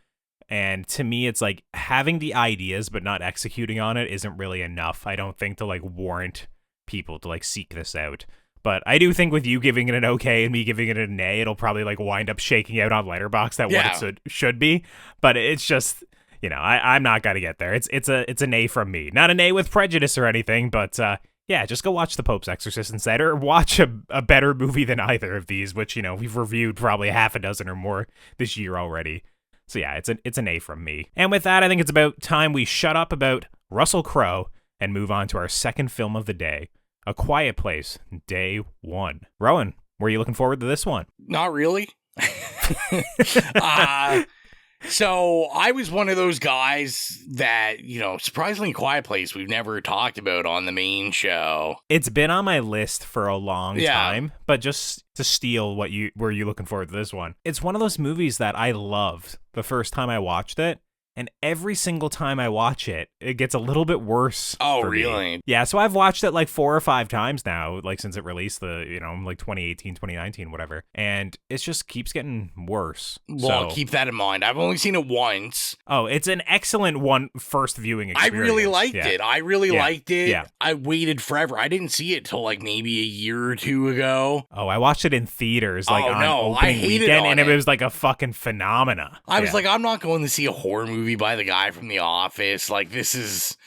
And to me, it's having the ideas but not executing on it isn't really enough, I don't think, to warrant people to seek this out. But I do think with you giving it an okay and me giving it an A, it'll probably wind up shaking out on Letterboxd what it should be. But it's just, I'm not gonna get there. It's an A from me, not an A with prejudice or anything. But yeah, just go watch The Pope's Exorcist instead, or watch a better movie than either of these, which we've reviewed probably half a dozen or more this year already. So yeah, it's an A from me. And with that, I think it's about time we shut up about Russell Crowe and move on to our second film of the day, A Quiet Place, Day 1. Rowan, were you looking forward to this one? Not really. So I was one of those guys that, surprisingly, Quiet Place we've never talked about on the main show. It's been on my list for a long time, but just to steal were you looking forward to this one? It's one of those movies that I loved the first time I watched it, and every single time I watch it, it gets a little bit worse. Oh, for really? Me. Yeah, so I've watched it 4 or 5 times now, since it released, 2018, 2019, whatever. And it just keeps getting worse. Well, keep that in mind. I've only seen it once. Oh, it's an excellent first viewing experience. I really liked it. I really liked it. Yeah. I waited forever. I didn't see it till maybe a year or two ago. Oh, I watched it in theaters on opening I hated weekend, and it was a fucking phenomena. I was I'm not going to see a horror movie by the guy from The Office. This is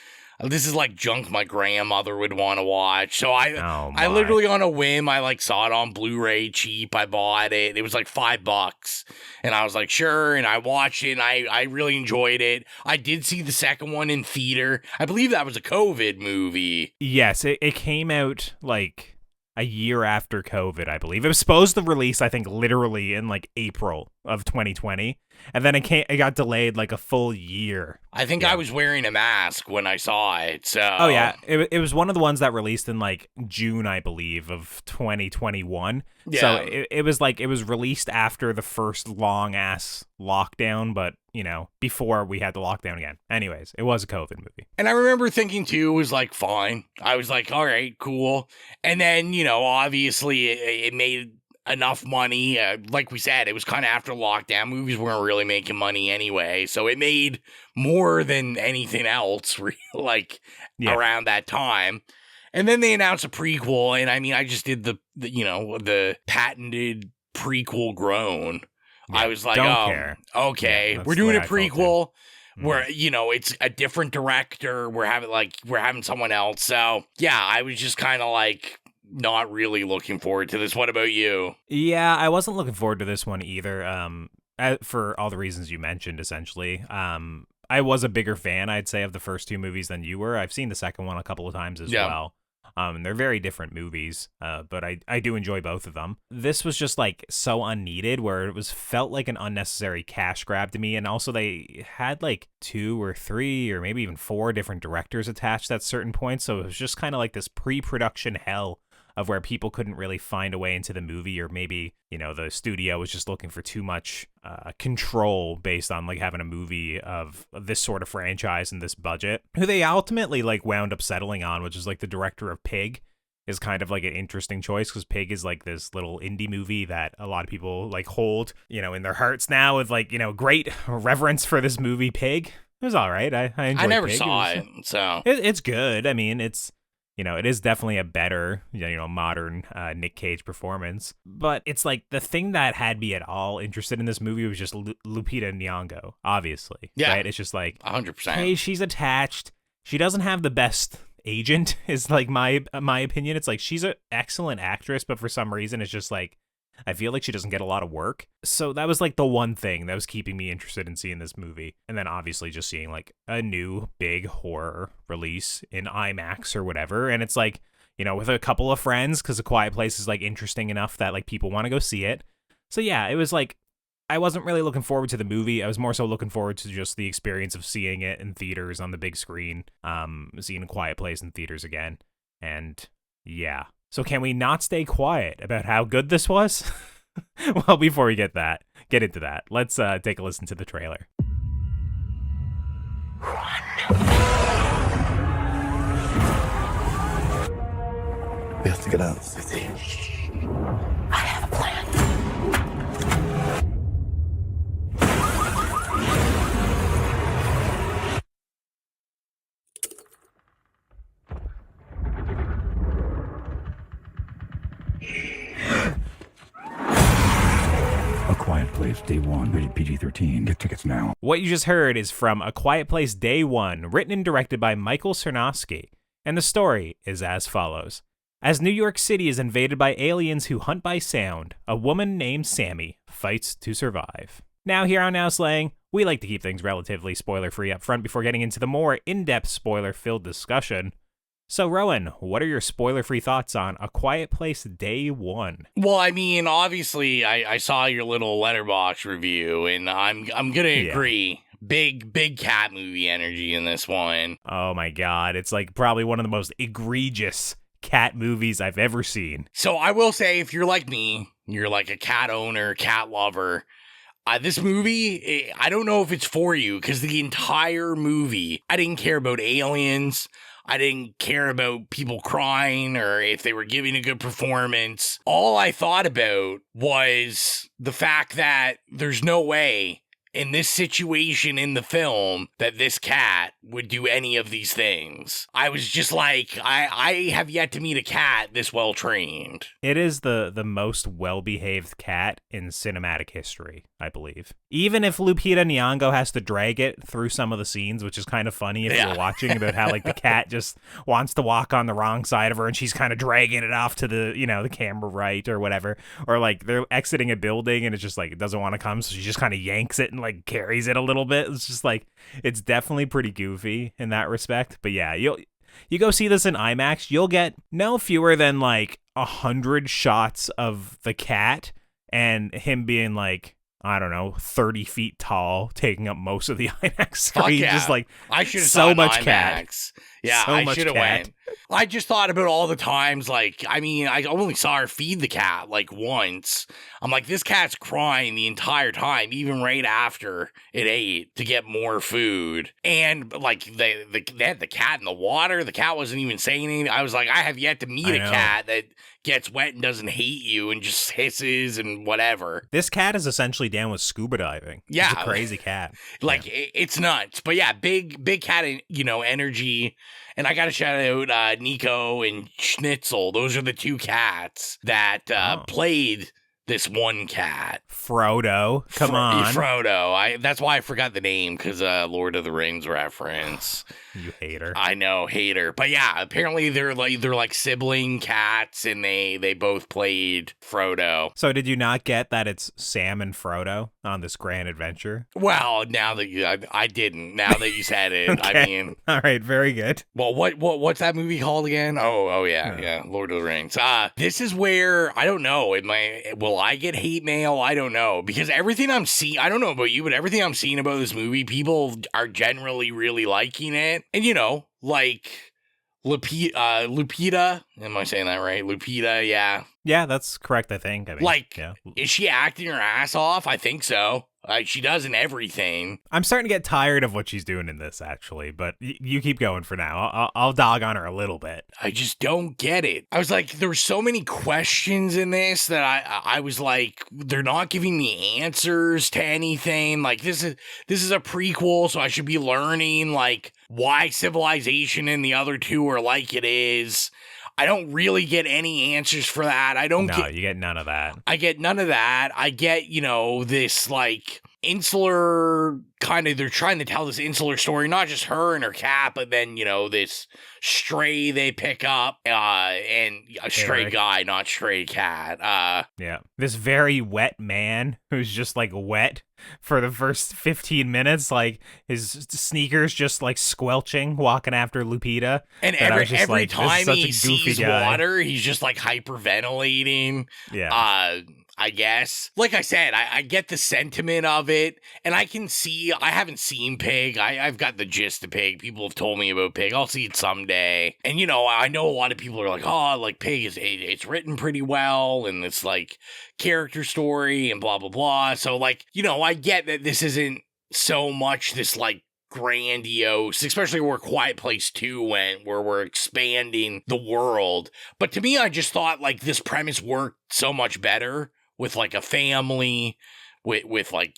junk my grandmother would want to watch. So I literally on a whim, I saw it on Blu-ray cheap. I bought it. It was $5, and I was sure. And I watched it, and I really enjoyed it. I did see the second one in theater. I believe that was a COVID movie. Yes, it came out a year after COVID, I believe. It was supposed to release, I think, literally in April of 2020, and then it got delayed like a full year. I think I was wearing a mask when I saw it. So oh yeah, it was one of the ones that released in like June, I believe, of 2021. Yeah. So it was like it was released after the first long ass lockdown, but before we had the lockdown again. Anyways, it was a COVID movie. And I remember thinking too, it was like fine. I was like, all right, cool. And then obviously it made enough money. Like we said, it was kind of after lockdown. Movies weren't really making money anyway, so it made more than anything else around that time. And then they announced a prequel, and I mean, I just did the patented prequel groan. Yeah, I was like, don't care. Okay, Yeah, we're doing a that's what I felt prequel too. where it's a different director. We're having someone else. So yeah, I was just kind of like not really looking forward to this. What about you? Yeah, I wasn't looking forward to this one either. For all the reasons you mentioned, essentially. I was a bigger fan, I'd say, of the first two movies than you were. I've seen the second one a couple of times as well. They're very different movies, but I do enjoy both of them. This was just like so unneeded, where it felt like an unnecessary cash grab to me. And also they had like 2 or 3 or maybe even 4 different directors attached at certain points. So it was just kind of like this pre-production hell of where people couldn't really find a way into the movie, or maybe, the studio was just looking for too much control based on like having a movie of this sort of franchise and this budget. Who they ultimately like wound up settling on, which is like the director of Pig, is kind of like an interesting choice, because Pig is like this little indie movie that a lot of people like hold, in their hearts now with like, great reverence for this movie Pig. It was all right. I enjoyed I never Pig. saw it, so it's good. I mean, it is definitely a better, modern Nick Cage performance. But it's like the thing that had me at all interested in this movie was just Lupita Nyong'o, obviously. Yeah. Right? It's just like, 100%. hey, she's attached. She doesn't have the best agent, is like my opinion. It's like she's an excellent actress, but for some reason it's just like, I feel like she doesn't get a lot of work. So that was like the one thing that was keeping me interested in seeing this movie. And then obviously just seeing like a new big horror release in IMAX or whatever. And it's like, with a couple of friends, because A Quiet Place is like interesting enough that like people want to go see it. So yeah, it was like, I wasn't really looking forward to the movie. I was more so looking forward to just the experience of seeing it in theaters on the big screen, seeing A Quiet Place in theaters again. And yeah. So can we not stay quiet about how good this was? Well, before we get into that, let's take a listen to the trailer. We have to get out of the city. I have a plan. A Quiet Place, Day 1, rated PG-13. Get tickets now. What you just heard is from A Quiet Place Day 1, written and directed by Michael Sarnowski. And the story is as follows. As New York City is invaded by aliens who hunt by sound, a woman named Sammy fights to survive. Now, here on Now Slaying, we like to keep things relatively spoiler-free up front before getting into the more in-depth spoiler-filled discussion. So, Rowan, what are your spoiler-free thoughts on A Quiet Place Day 1? Well, I mean, obviously, I saw your little Letterboxd review, and I'm gonna agree. Big cat movie energy in this one. Oh my god, it's like probably one of the most egregious cat movies I've ever seen. So I will say, if you're like me, you're like a cat owner, cat lover, this movie, I don't know if it's for you, because the entire movie, I didn't care about aliens. I didn't care about people crying or if they were giving a good performance. All I thought about was the fact that there's no way in this situation in the film that this cat would do any of these things. I was just like, I have yet to meet a cat this well trained. It is the most well-behaved cat in cinematic history, I believe. Even if Lupita Nyong'o has to drag it through some of the scenes, which is kind of funny if you're watching, about how like the cat just wants to walk on the wrong side of her and she's kind of dragging it off to the, the camera right or whatever. Or like they're exiting a building and it's just like it doesn't want to come, so she just kind of yanks it and like carries it a little bit. It's just like, it's definitely pretty goofy in that respect. But yeah, you go see this in IMAX, you'll get no fewer than like 100 shots of the cat and him being like, I don't know, 30 feet tall, taking up most of the IMAX Fuck screen. yeah. Just like I should have so much cat. Yeah, So I much should have cat. went. I just thought about all the times, like, I mean, I only saw her feed the cat, like, once. I'm like, this cat's crying the entire time, even right after it ate, to get more food. And, like, they had the cat in the water. The cat wasn't even saying anything. I was like, I have yet to meet a cat that gets wet and doesn't hate you and just hisses and whatever. This cat is essentially down with scuba diving. Yeah. It's a crazy cat. Like, it's nuts. But yeah, big cat, energy. And I got to shout out Nico and Schnitzel. Those are the two cats that played this one cat. Frodo. Come on. Frodo. That's why I forgot the name, because Lord of the Rings reference. You hater. I know, hater. But yeah, apparently they're like sibling cats, and they both played Frodo. So did you not get that it's Sam and Frodo on this grand adventure? Well, now that I didn't. Now that you said it, Okay. I mean, all right, very good. well, what's that movie called again? Oh yeah, Lord of the Rings. This is where I don't know. Will I get hate mail? I don't know, because everything I'm seeing, I don't know about you, but everything I'm seeing about this movie, people are generally really liking it. And, like Lupita, am I saying that right? Lupita, yeah. Yeah, that's correct, I think. I mean, yeah. Is she acting her ass off? I think so. She does in everything. I'm starting to get tired of what she's doing in this, actually, but you keep going for now. I'll dog on her a little bit. I just don't get it. I was like, there were so many questions in this that I was like, they're not giving me answers to anything. Like, this is a prequel, so I should be learning, like, why civilization and the other two are like it is. I don't really get any answers for that. You get none of that. I get none of that. I get, this like insular kind of, they're trying to tell this insular story, not just her and her cat, but then, this stray they pick up, and a stray Eric. guy, not stray cat. Yeah. This very wet man who's just like wet for the first 15 minutes, like his sneakers just like squelching, walking after Lupita. And every time he sees water, he's just like hyperventilating. Yeah. I guess. Like I said, I get the sentiment of it, and I haven't seen Pig. I've got the gist of Pig. People have told me about Pig. I'll see it someday. And, I know a lot of people are like, oh, like Pig it's written pretty well, and it's like character story and blah, blah, blah. So, like, I get that this isn't so much this, like, grandiose, especially where Quiet Place 2 went, where we're expanding the world. But to me, I just thought, like, this premise worked so much better with, like, a family, with like,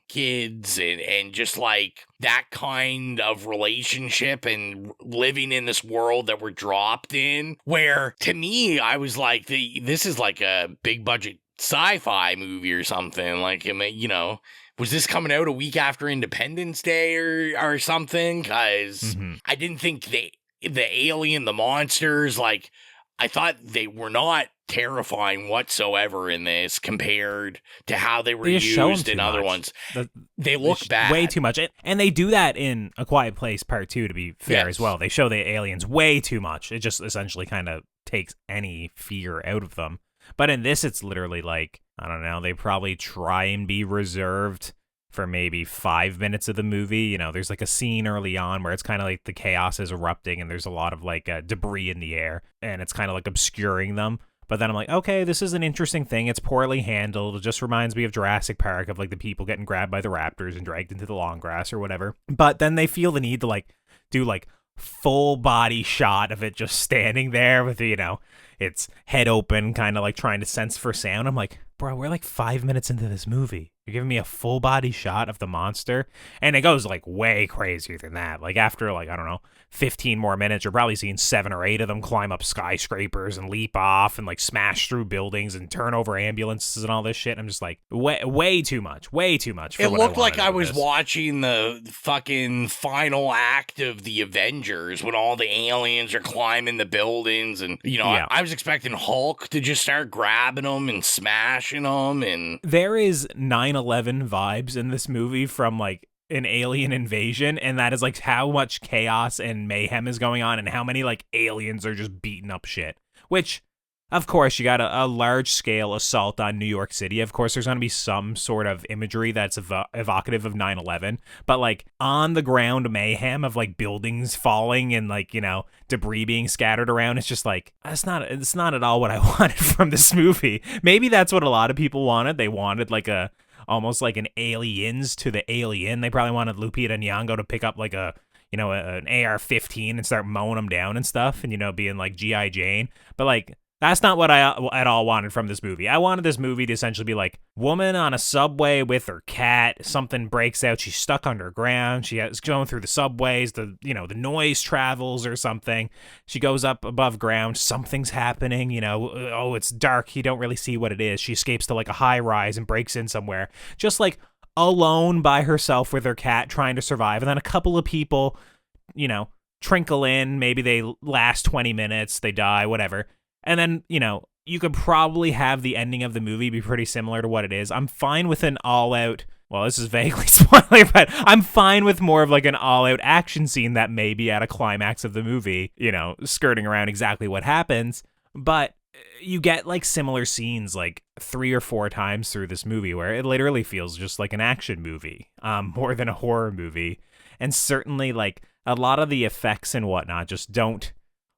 kids, and just, like, that kind of relationship and living in this world that we're dropped in, where, to me, I was like, this is like a big budget sci-fi movie or something. Like, was this coming out a week after Independence Day or something? Because I didn't think the alien, the monsters, like, I thought they were not terrifying whatsoever in this compared to how they were used in other ones. They look bad. Way too much. And they do that in A Quiet Place Part 2, to be fair, as well. They show the aliens way too much. It just essentially kind of takes any fear out of them. But in this, it's literally like, I don't know, they probably try and be reserved for maybe 5 minutes of the movie. There's like a scene early on where it's kind of like the chaos is erupting and there's a lot of like debris in the air and it's kind of like obscuring them. But then I'm like, okay, this is an interesting thing. It's poorly handled. It just reminds me of Jurassic Park, of like the people getting grabbed by the raptors and dragged into the long grass or whatever. But then they feel the need to like do like full body shot of it just standing there with, its head open, kind of like trying to sense for sound. I'm like, bro, we're like 5 minutes into this movie. You're giving me a full body shot of the monster? And it goes like way crazier than that. Like after like, I don't know, 15 more minutes, you're probably seeing 7 or 8 of them climb up skyscrapers and leap off and like smash through buildings and turn over ambulances and all this shit. I'm just like, way too much. Way too much. It looked like I was watching the fucking final act of the Avengers when all the aliens are climbing the buildings. And, I was expecting Hulk to just start grabbing them and smashing them. And there is 9/11 vibes in this movie from like an alien invasion, and that is like how much chaos and mayhem is going on and how many like aliens are just beating up shit, which of course, you got a large-scale assault on New York City. Of course, there's going to be some sort of imagery that's evocative of 9/11. But, like, on-the-ground mayhem of, like, buildings falling and, like, you know, debris being scattered around, it's just, like, it's not at all what I wanted from this movie. Maybe that's what a lot of people wanted. They wanted, like, almost like an Aliens to the Alien. They probably wanted Lupita Nyong'o to pick up, like, an AR-15 and start mowing them down and stuff and, you know, being, like, G.I. Jane. But, like, that's not what I at all wanted from this movie. I wanted this movie to essentially be like, woman on a subway with her cat, something breaks out, she's stuck underground, she's going through the subways, the noise travels or something. She goes up above ground, something's happening, you know, oh, it's dark, you don't really see what it is. She escapes to like a high rise and breaks in somewhere, just like alone by herself with her cat trying to survive. And then a couple of people, you know, trinkle in, maybe they last 20 minutes, they die, whatever. And then, you know, you could probably have the ending of the movie be pretty similar to what it is. I'm fine with an all-out, well, this is vaguely spoiler, but I'm fine with more of like an all-out action scene that may be at a climax of the movie, you know, skirting around exactly what happens. But you get like similar scenes like 3 or 4 times through this movie where it literally feels just like an action movie, more than a horror movie. And certainly like a lot of the effects and whatnot just don't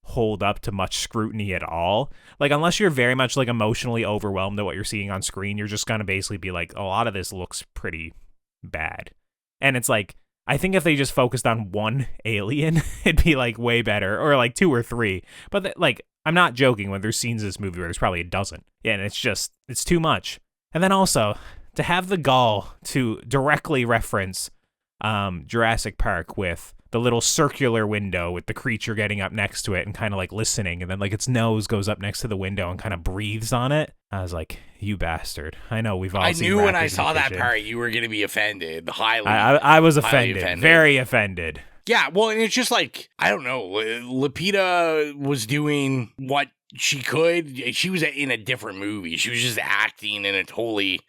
hold up to much scrutiny at all. Like, unless you're very much like emotionally overwhelmed at what you're seeing on screen, you're just gonna basically be like, a lot of this looks pretty bad. And it's like, I think if they just focused on one alien, it'd be like way better, or like 2 or 3. But like, I'm not joking when there's scenes in this movie where there's probably a dozen. Yeah, and it's too much. And then also to have the gall to directly reference Jurassic Park with the little circular window with the creature getting up next to it and kind of like listening, and then like its nose goes up next to the window and kind of breathes on it. I was like, you bastard. I know we've all I seen knew when I Raptors in saw the that Kitchen. part you were going to be offended. I was offended. Very offended. Yeah, well, and it's just like, I don't know, Lupita was doing what she could. She was in a different movie. She was just acting in a totally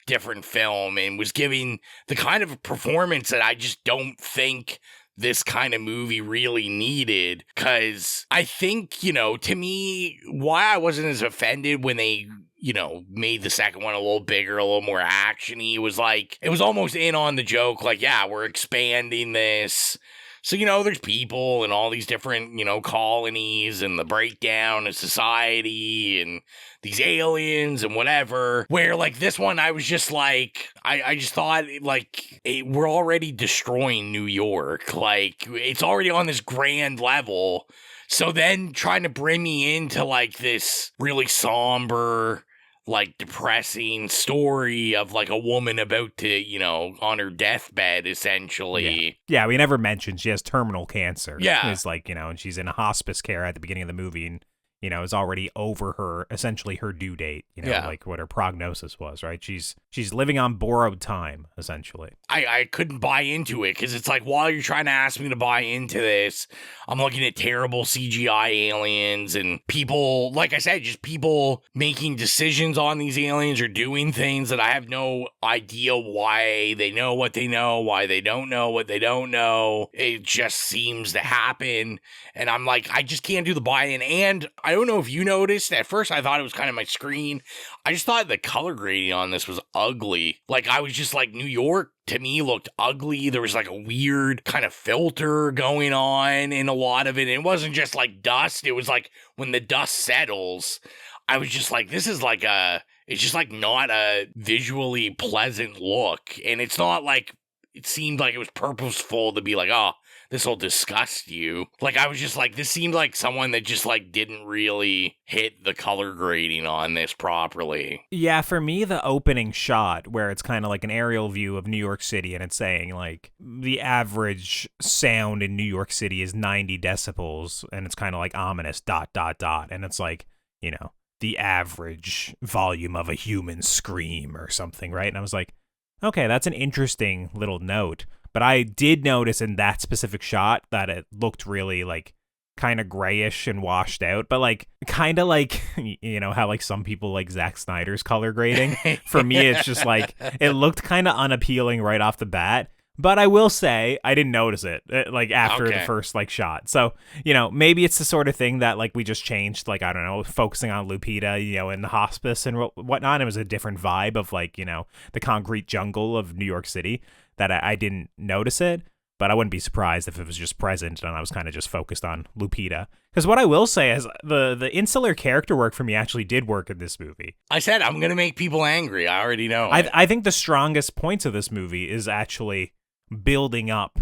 different film and was giving the kind of performance that I just don't think this kind of movie really needed. Because I think, you know, to me, why I wasn't as offended when they, you know, made the second one a little bigger, a little more action-y, was like, it was almost in on the joke, like, yeah, we're expanding this. So, you know, there's people and all these different, you know, colonies and the breakdown of society and these aliens and whatever. Where, like, this one, I was just like, I just thought, like, we're already destroying New York. Like, it's already on this grand level. So then trying to bring me into, like, this really somber, like, depressing story of, like, a woman about to, you know, on her deathbed, essentially. Yeah, we never mentioned she has terminal cancer. Yeah. It's like, you know, and she's in a hospice care at the beginning of the movie, and, you know, is already over her, essentially her due date, you know, like what her prognosis was, right? She's living on borrowed time, essentially. I couldn't buy into it, because it's like, while you're trying to ask me to buy into this, I'm looking at terrible CGI aliens and people, like I said, just people making decisions on these aliens or doing things that I have no idea why they know what they know, why they don't know what they don't know. It just seems to happen. And I'm like, I just can't do the buy-in. And I don't know if you noticed, at first I thought it was kind of my screen. I just thought the color grading on this was ugly. Like, I was just like, New York to me looked ugly. There was like a weird kind of filter going on in a lot of it. It wasn't just like dust. It was like when the dust settles, I was just like, this is like it's just like not a visually pleasant look. And it's not like, it seemed like it was purposeful to be like, oh, this will disgust you. Like, I was just like, this seemed like someone that just like didn't really hit the color grading on this properly. Yeah, for me, the opening shot where it's kind of like an aerial view of New York City, and it's saying like the average sound in New York City is 90 decibels, and it's kind of like ominous ... and it's like, you know, the average volume of a human scream or something, right? And I was like, okay, that's an interesting little note. But I did notice in that specific shot that it looked really like kind of grayish and washed out, but like kind of like, you know, how like some people like Zack Snyder's color grading. For me, it's just like, it looked kind of unappealing right off the bat, But I will say I didn't notice it like after the first like shot. So, maybe it's the sort of thing that like we just changed, like, I don't know, focusing on Lupita, in the hospice and whatnot. It was a different vibe of like, the concrete jungle of New York City that I didn't notice it. But I wouldn't be surprised if it was just present and I was kind of just focused on Lupita. Because what I will say is the insular character work for me actually did work in this movie. I said I'm going to make people angry. I already know. I think the strongest points of this movie is actually building up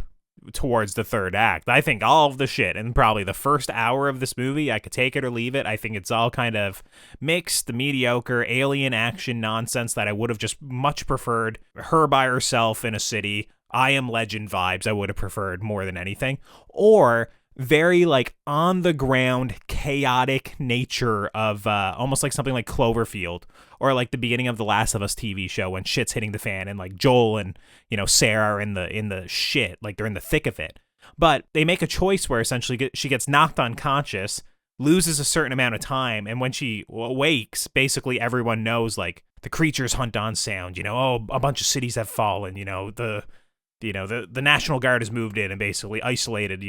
towards the third act. I think all of the shit and probably the first hour of this movie, I could take it or leave it. I think it's all kind of mixed, mediocre, alien action nonsense that I would have just much preferred. Her by herself in a city, I Am Legend vibes I would have preferred more than anything. Or very like on the ground chaotic nature of almost like something like Cloverfield or like the beginning of the Last of Us TV show when shit's hitting the fan and like Joel and Sarah are in the shit, like they're in the thick of it. But they make a choice where essentially she gets knocked unconscious, loses a certain amount of time, and when she awakes, basically everyone knows like the creatures hunt on sound, a bunch of cities have fallen, the National Guard has moved in and basically isolated,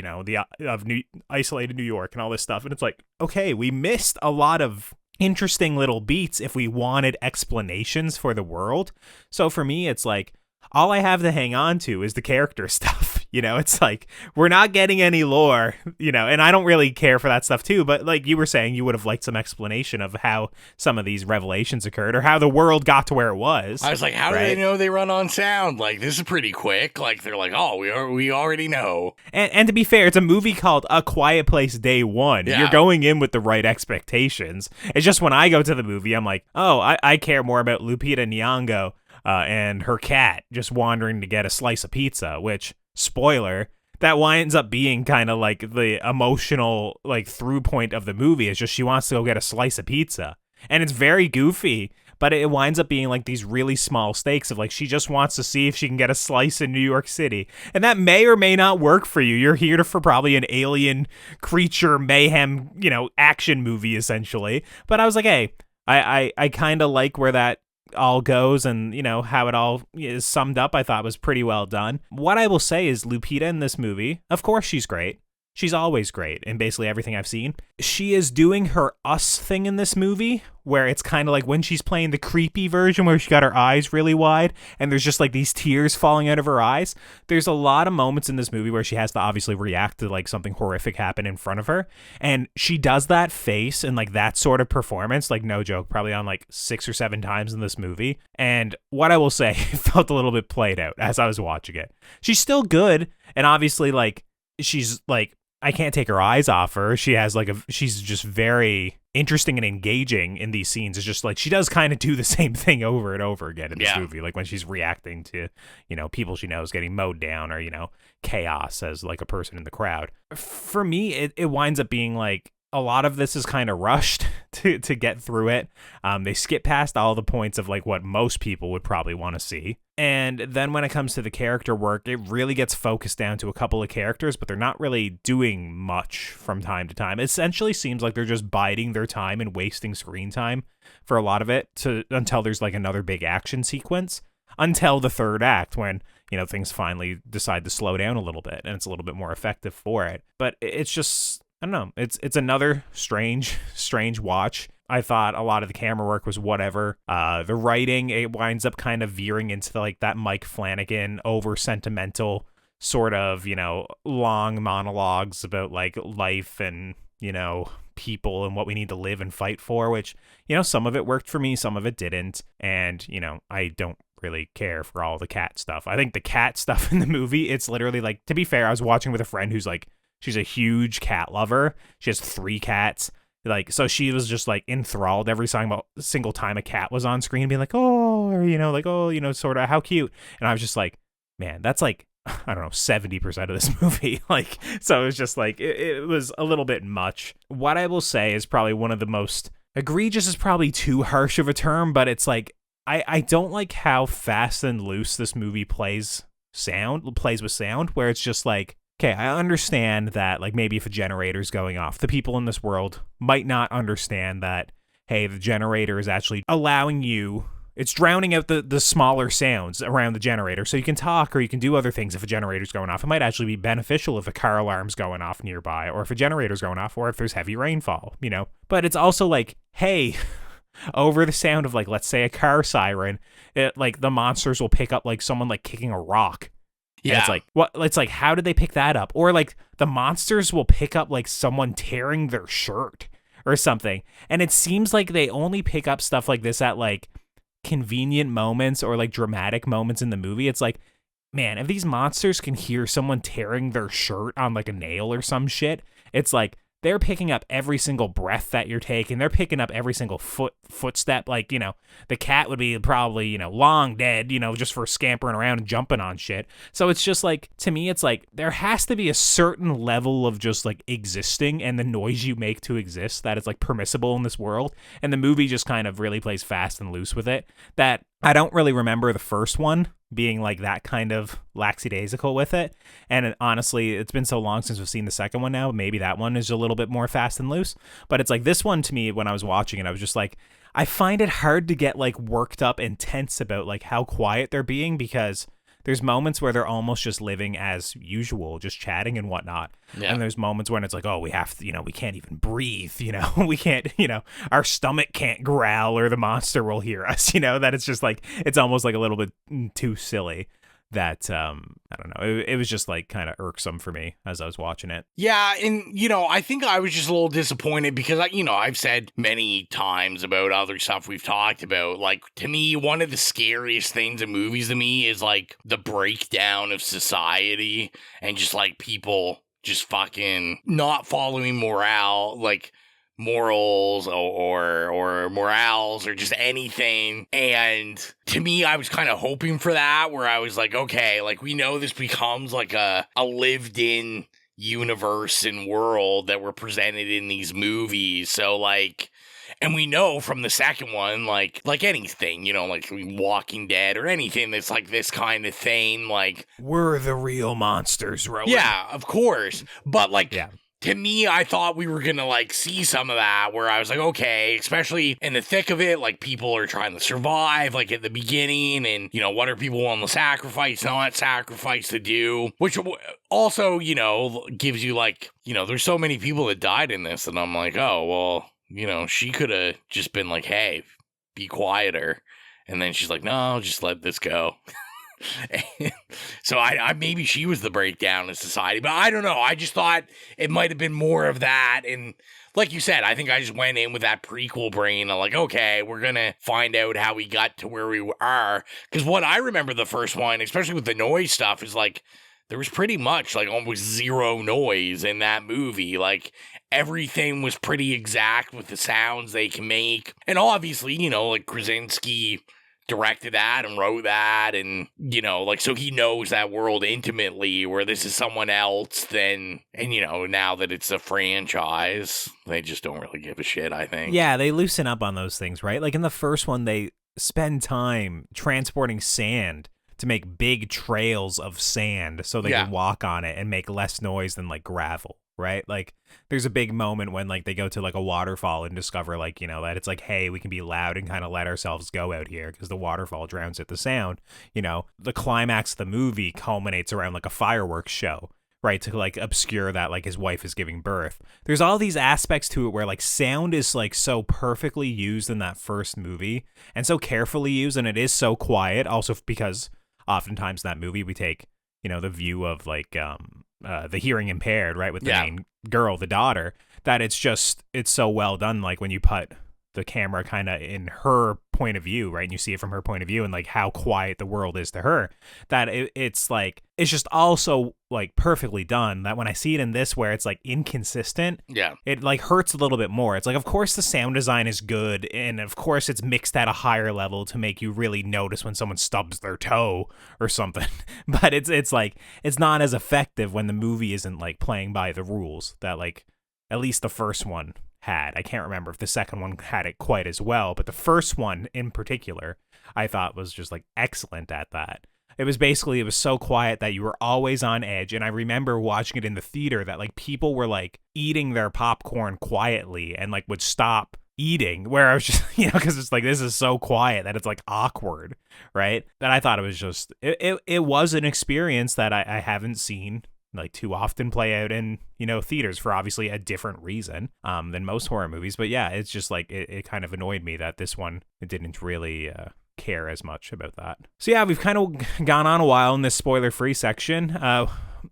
isolated New York and all this stuff. And it's like, okay, we missed a lot of interesting little beats if we wanted explanations for the world. So for me, it's like, all I have to hang on to is the character stuff. It's like, we're not getting any lore, and I don't really care for that stuff too. But like you were saying, you would have liked some explanation of how some of these revelations occurred or how the world got to where it was. I was like, how do they know they run on sound? Like, this is pretty quick. Like, they're like, oh, we already know. And to be fair, it's a movie called A Quiet Place Day One. Yeah. You're going in with the right expectations. It's just when I go to the movie, I'm like, oh, I care more about Lupita Nyong'o and her cat just wandering to get a slice of pizza, which, spoiler, that winds up being kind of like the emotional like through point of the movie is just she wants to go get a slice of pizza. And it's very goofy, but it winds up being like these really small stakes of like she just wants to see if she can get a slice in New York City. And that may or may not work for you. You're here for probably an alien creature mayhem, action movie essentially. But I was like, hey, I kind of like where that all goes and how it all is summed up. I thought was pretty well done. What I will say is Lupita in this movie, of course she's great. She's always great in basically everything I've seen. She is doing her us thing in this movie where it's kind of like when she's playing the creepy version where she got her eyes really wide and there's just like these tears falling out of her eyes. There's a lot of moments in this movie where she has to obviously react to like something horrific happen in front of her. And she does that face and like that sort of performance, like no joke, probably on like 6 or 7 times in this movie. And what I will say, it felt a little bit played out as I was watching it. She's still good. And obviously like, she's like, I can't take her eyes off her. She has like she's just very interesting and engaging in these scenes. It's just like she does kind of do the same thing over and over again in this movie. Like when she's reacting to, people she knows getting mowed down or, chaos as like a person in the crowd. For me, it winds up being like a lot of this is kind of rushed to get through it. They skip past all the points of like what most people would probably want to see. And then when it comes to the character work, it really gets focused down to a couple of characters, but they're not really doing much from time to time. It essentially seems like they're just biding their time and wasting screen time for a lot of it until there's like another big action sequence until the third act when, things finally decide to slow down a little bit and it's a little bit more effective for it. But it's just, I don't know. It's another strange watch. I thought a lot of the camera work was whatever. The writing, it winds up kind of veering into like that Mike Flanagan over sentimental sort of, long monologues about like life and, people and what we need to live and fight for, which, some of it worked for me, some of it didn't. And, I don't really care for all the cat stuff. I think the cat stuff in the movie, it's literally like, to be fair, I was watching with a friend who's like, she's a huge cat lover. She has 3 cats. Like, so she was just like enthralled every single time a cat was on screen, being like, oh, or, sort of how cute. And I was just like, man, that's like, I don't know, 70% of this movie. Like, so it was just like, it was a little bit much. What I will say is probably one of the most egregious is probably too harsh of a term, but it's like, I don't like how fast and loose this movie plays with sound, where it's just like, okay, I understand that, like, maybe if a generator's going off, the people in this world might not understand that, hey, the generator is actually allowing you it's drowning out the smaller sounds around the generator. So you can talk or you can do other things if a generator's going off. It might actually be beneficial if a car alarm's going off nearby, or if a generator's going off, or if there's heavy rainfall, you know? But it's also like, hey, over the sound of, like, let's say a car siren, like the monsters will pick up like someone like kicking a rock. Yeah. And it's like, what? It's like, how did they pick that up? Or like the monsters will pick up like someone tearing their shirt or something. And it seems like they only pick up stuff like this at like convenient moments or like dramatic moments in the movie. It's like, man, if these monsters can hear someone tearing their shirt on like a nail or some shit, it's like, they're picking up every single breath that you're taking. They're picking up every single footstep. Like, you know, the cat would be probably, you know, long dead, you know, just for scampering around and jumping on shit. So it's just like, to me, it's like, there has to be a certain level of just like existing and the noise you make to exist that is like permissible in this world. And the movie just kind of really plays fast and loose with it. That I don't really remember the first one being like that kind of lackadaisical with it. And honestly, it's been so long since we've seen the second one now. Maybe that one is a little bit more fast and loose. But it's like this one to me, when I was watching it, I was just like, I find it hard to get like worked up and tense about like how quiet they're being, because there's moments where they're almost just living as usual, just chatting and whatnot. Yeah. And there's moments when it's like, oh, we have to, you know, we can't even breathe, you know, we can't, you know, our stomach can't growl or the monster will hear us, you know, that it's just like, it's almost like a little bit too silly. That I don't know, it was just like kind of irksome for me as I was watching it. Yeah, and you know, I think I was just a little disappointed because I've said many times about other stuff we've talked about, like, to me, one of the scariest things in movies to me is like the breakdown of society and just like people just fucking not following morale, like morals or morals or just anything. And to me, I was kind of hoping for that, where I was like, okay, like, we know this becomes like a lived in universe and world that we're presented in these movies. So like, and we know from the second one, like anything, you know, like Walking Dead or anything that's like this kind of thing, like, we're the real monsters, Rowan. Yeah, of course. But like, yeah. To me, I thought we were going to, like, see some of that, where I was like, okay, especially in the thick of it, like, people are trying to survive, like, at the beginning, and, you know, what are people willing to sacrifice, not sacrifice to do, which also, you know, gives you, like, you know, there's so many people that died in this, and I'm like, oh, well, you know, she could have just been like, hey, be quieter, and then she's like, no, just let this go. So I maybe she was the breakdown of society, but I don't know. I just thought it might have been more of that. And like you said, I think I just went in with that prequel brain. I'm like, okay, we're going to find out how we got to where we are. Because what I remember the first one, especially with the noise stuff, is like, there was pretty much like almost zero noise in that movie. Like, everything was pretty exact with the sounds they can make. And obviously, you know, like, Krasinski directed that and wrote that, and, you know, like, so he knows that world intimately, where this is someone else then, and, you know, now that it's a franchise, they just don't really give a shit, I think. Yeah, they loosen up on those things, right? Like in the first one, they spend time transporting sand to make big trails of sand so they can walk on it and make less noise than like gravel, right? Like, there's a big moment when like they go to like a waterfall and discover, like, you know, that it's like, hey, we can be loud and kind of let ourselves go out here because the waterfall drowns out the sound. You know, the climax of the movie culminates around like a fireworks show, right, to like obscure that like his wife is giving birth. There's all these aspects to it where like sound is like so perfectly used in that first movie and so carefully used, and it is so quiet also because oftentimes in that movie we take, you know, the view of like the hearing impaired, right, with the main girl, the daughter, that it's so well done, like when you put the camera kind of in her point of view, right, and you see it from her point of view and like how quiet the world is to her, that it's like, it's just also like perfectly done, that when I see it in this where it's like inconsistent, it like hurts a little bit more. It's like, of course the sound design is good, and of course it's mixed at a higher level to make you really notice when someone stubs their toe or something, but it's like, it's not as effective when the movie isn't like playing by the rules that like at least the first one had. I can't remember if the second one had it quite as well, but the first one in particular I thought was just like excellent at that. It was so quiet that you were always on edge, and I remember watching it in the theater that like people were like eating their popcorn quietly and like would stop eating, where I was just, because it's like, this is so quiet that it's like awkward, right? That I thought it was just, it was an experience that I haven't seen like too often play out in, theaters for obviously a different reason than most horror movies. But yeah, it's just like, it kind of annoyed me that this one, it didn't really care as much about that. So yeah, we've kind of gone on a while in this spoiler-free section.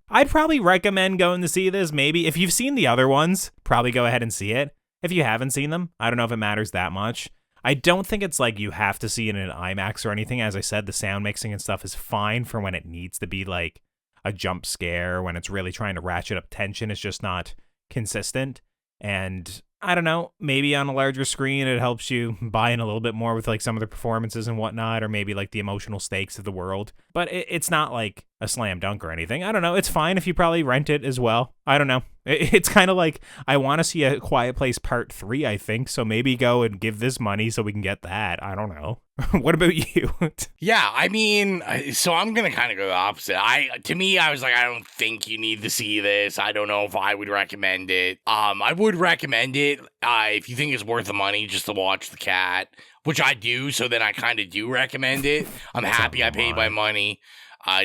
I'd probably recommend going to see this. Maybe if you've seen the other ones, probably go ahead and see it. If you haven't seen them, I don't know if it matters that much. I don't think it's like you have to see it in an IMAX or anything. As I said, the sound mixing and stuff is fine for when it needs to be like a jump scare, when it's really trying to ratchet up tension. It's just not consistent. And I don't know, maybe on a larger screen it helps you buy in a little bit more with like some of the performances and whatnot, or maybe like the emotional stakes of the world. But it's not like a slam dunk or anything. I don't know. It's fine if you probably rent it as well. I don't know. It's kind of like, I want to see A Quiet Place Part 3, I think. So maybe go and give this money so we can get that. I don't know. What about you? Yeah, I mean, so I'm going to kind of go the opposite. To me, I was like, I don't think you need to see this. I don't know if I would recommend it. I would recommend it if you think it's worth the money just to watch The Cat, which I do. So then I kind of do recommend it. I'm happy I paid my money.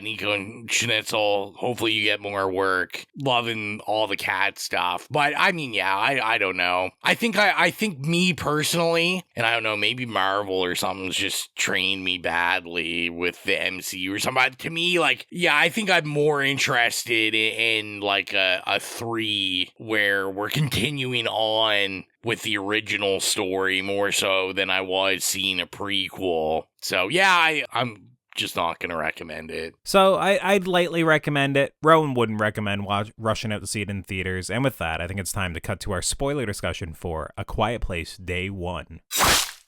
Nico and Schnitzel, hopefully you get more work. Loving all the Cat stuff. But I mean, yeah, I don't know. I think me personally, and I don't know, maybe Marvel or something's just trained me badly with the MCU or something. But to me, like, yeah, I think I'm more interested in like a 3 where we're continuing on with the original story more so than I was seeing a prequel. So yeah, I'm just not going to recommend it. So I'd lightly recommend it. Rowan wouldn't recommend rushing out to see it in theaters. And with that, I think it's time to cut to our spoiler discussion for A Quiet Place Day 1.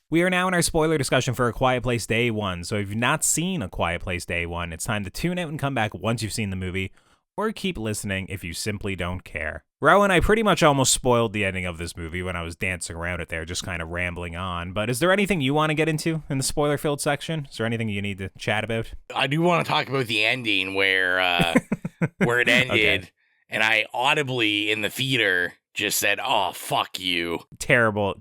We are now in our spoiler discussion for A Quiet Place Day 1. So if you've not seen A Quiet Place Day 1, it's time to tune out and come back once you've seen the movie, or keep listening if you simply don't care. Rowan, I pretty much almost spoiled the ending of this movie when I was dancing around it there, just kind of rambling on. But is there anything you want to get into in the spoiler-filled section? Is there anything you need to chat about? I do want to talk about the ending where where it ended, okay. And I audibly in the theater just said, "Oh, fuck you." Terrible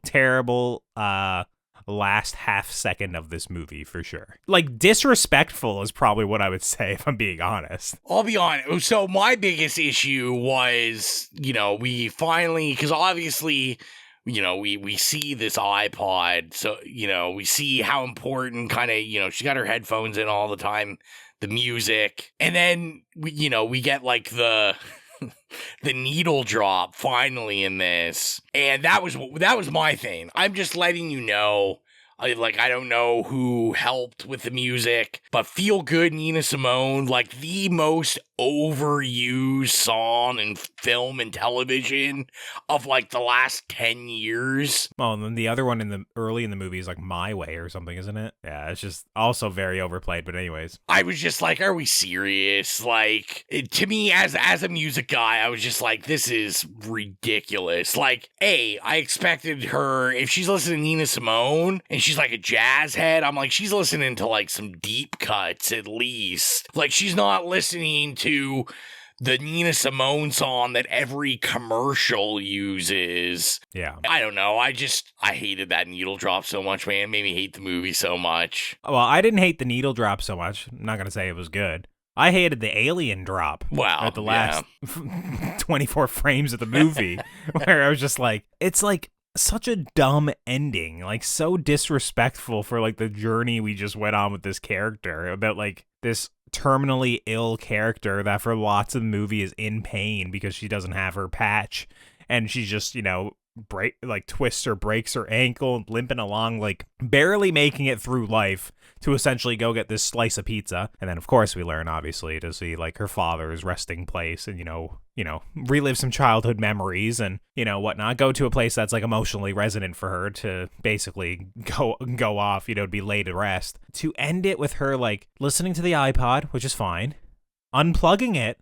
last half second of this movie for sure. Like, disrespectful is probably what I would say if I'm being honest. I'll be honest. So my biggest issue was, we finally, because obviously, we see this iPod, so, we see how important kind of, she got her headphones in all the time, the music, and then we get like the needle drop finally in this, and that was my thing. I'm just letting you know, I don't know who helped with the music, but Feel Good Nina Simone, like the most overused song in film and television of like the last 10 years. Oh, and then the other one early in the movie is like My Way or something, isn't it? Yeah, it's just also very overplayed, but anyways. I was just like, are we serious? Like, to me, as a music guy, I was just like, this is ridiculous. Like, I expected her, if she's listening to Nina Simone and she's like a jazz head, I'm like, she's listening to like some deep cuts at least. Like, she's not listening to the Nina Simone song that every commercial uses. Yeah. I don't know. I hated that needle drop so much, man. It made me hate the movie so much. Well, I didn't hate the needle drop so much. I'm not going to say it was good. I hated the alien drop. Wow. At the last 24 frames of the movie, where I was just like, it's like such a dumb ending, like so disrespectful for like the journey we just went on with this character, about like this terminally ill character that for lots of the movie is in pain because she doesn't have her patch, and she's just, twists or breaks her ankle, limping along, like barely making it through life to essentially go get this slice of pizza. And then of course we learn, obviously, to see like her father's resting place and, relive some childhood memories and, whatnot, go to a place that's like emotionally resonant for her to basically go off, to be laid to rest. To end it with her like listening to the iPod, which is fine, unplugging it,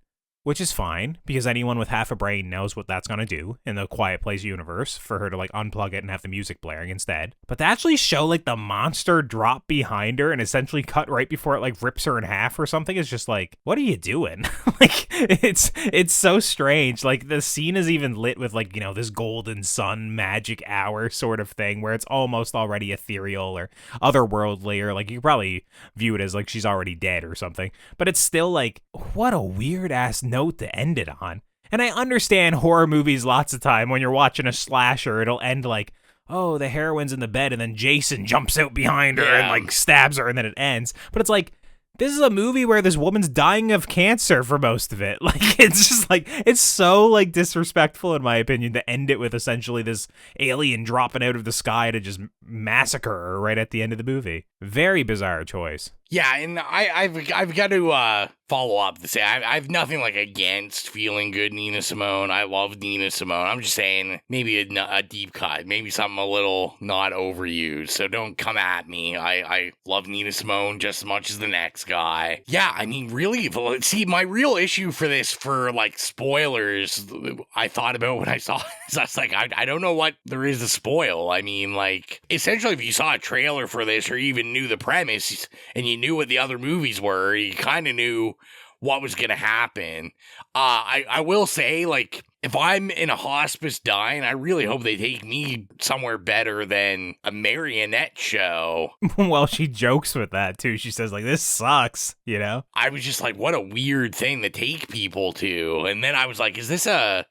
which is fine because anyone with half a brain knows what that's going to do in the Quiet Place universe for her to like unplug it and have the music blaring instead. But to actually show like the monster drop behind her and essentially cut right before it like rips her in half or something is just like, what are you doing? Like it's so strange. Like the scene is even lit with like, you know, this golden sun magic hour sort of thing where it's almost already ethereal or otherworldly, or like you could probably view it as like she's already dead or something. But it's still like, what a weird ass note to end it on. And I understand horror movies lots of time when you're watching a slasher, it'll end like, oh, the heroine's in the bed and then Jason jumps out behind her and like stabs her and then it ends. But it's like, this is a movie where this woman's dying of cancer for most of it. Like, it's just like, it's so like disrespectful in my opinion to end it with essentially this alien dropping out of the sky to just massacre her right at the end of the movie. Very bizarre choice. Yeah, and I've got to follow up to say I've nothing like against feeling good Nina Simone. I love Nina Simone. I'm just saying maybe a deep cut, maybe something a little not overused. So don't come at me. I love Nina Simone just as much as the next guy. Yeah, I mean, really, see, my real issue for this, for like spoilers, I thought about when I saw this. I was like, I don't know what there is to spoil. I mean, like, essentially, if you saw a trailer for this or even knew the premise and you knew what the other movies were, you kind of knew what was going to happen. I will say, like, if I'm in a hospice dying, I really hope they take me somewhere better than a marionette show. Well, she jokes with that too. She says like, this sucks, you know? I was just like, what a weird thing to take people to. And then I was like, is this a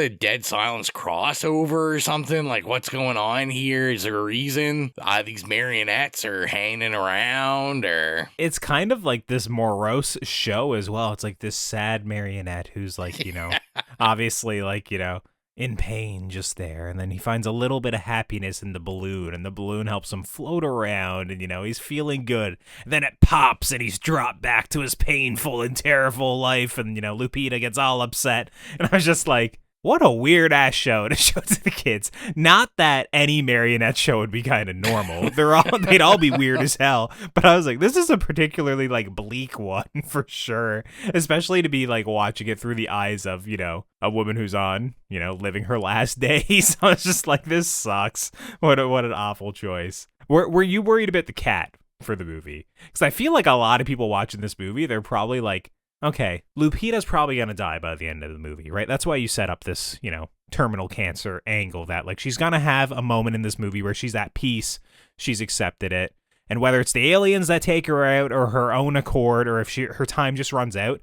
Dead Silence crossover or something? Like, what's going on here? Is there a reason these marionettes are hanging around? Or it's kind of like this morose show as well. It's like this sad marionette who's like, you know, obviously like, you know, in pain just there, and then he finds a little bit of happiness in the balloon, and the balloon helps him float around, and you know, he's feeling good. And then it pops and he's dropped back to his painful and terrible life, and you know, Lupita gets all upset. And I was just like, what a weird ass show to show to the kids. Not that any marionette show would be kind of normal. They'd all be weird as hell. But I was like, this is a particularly like bleak one for sure. Especially to be like watching it through the eyes of, you know, a woman who's on, you know, living her last days. I was just like, this sucks. What an awful choice. Were you worried about the cat for the movie? Because I feel like a lot of people watching this movie, they're probably like, okay, Lupita's probably going to die by the end of the movie, right? That's why you set up this, you know, terminal cancer angle, that like she's going to have a moment in this movie where she's at peace, she's accepted it. And whether it's the aliens that take her out or her own accord, or if her time just runs out,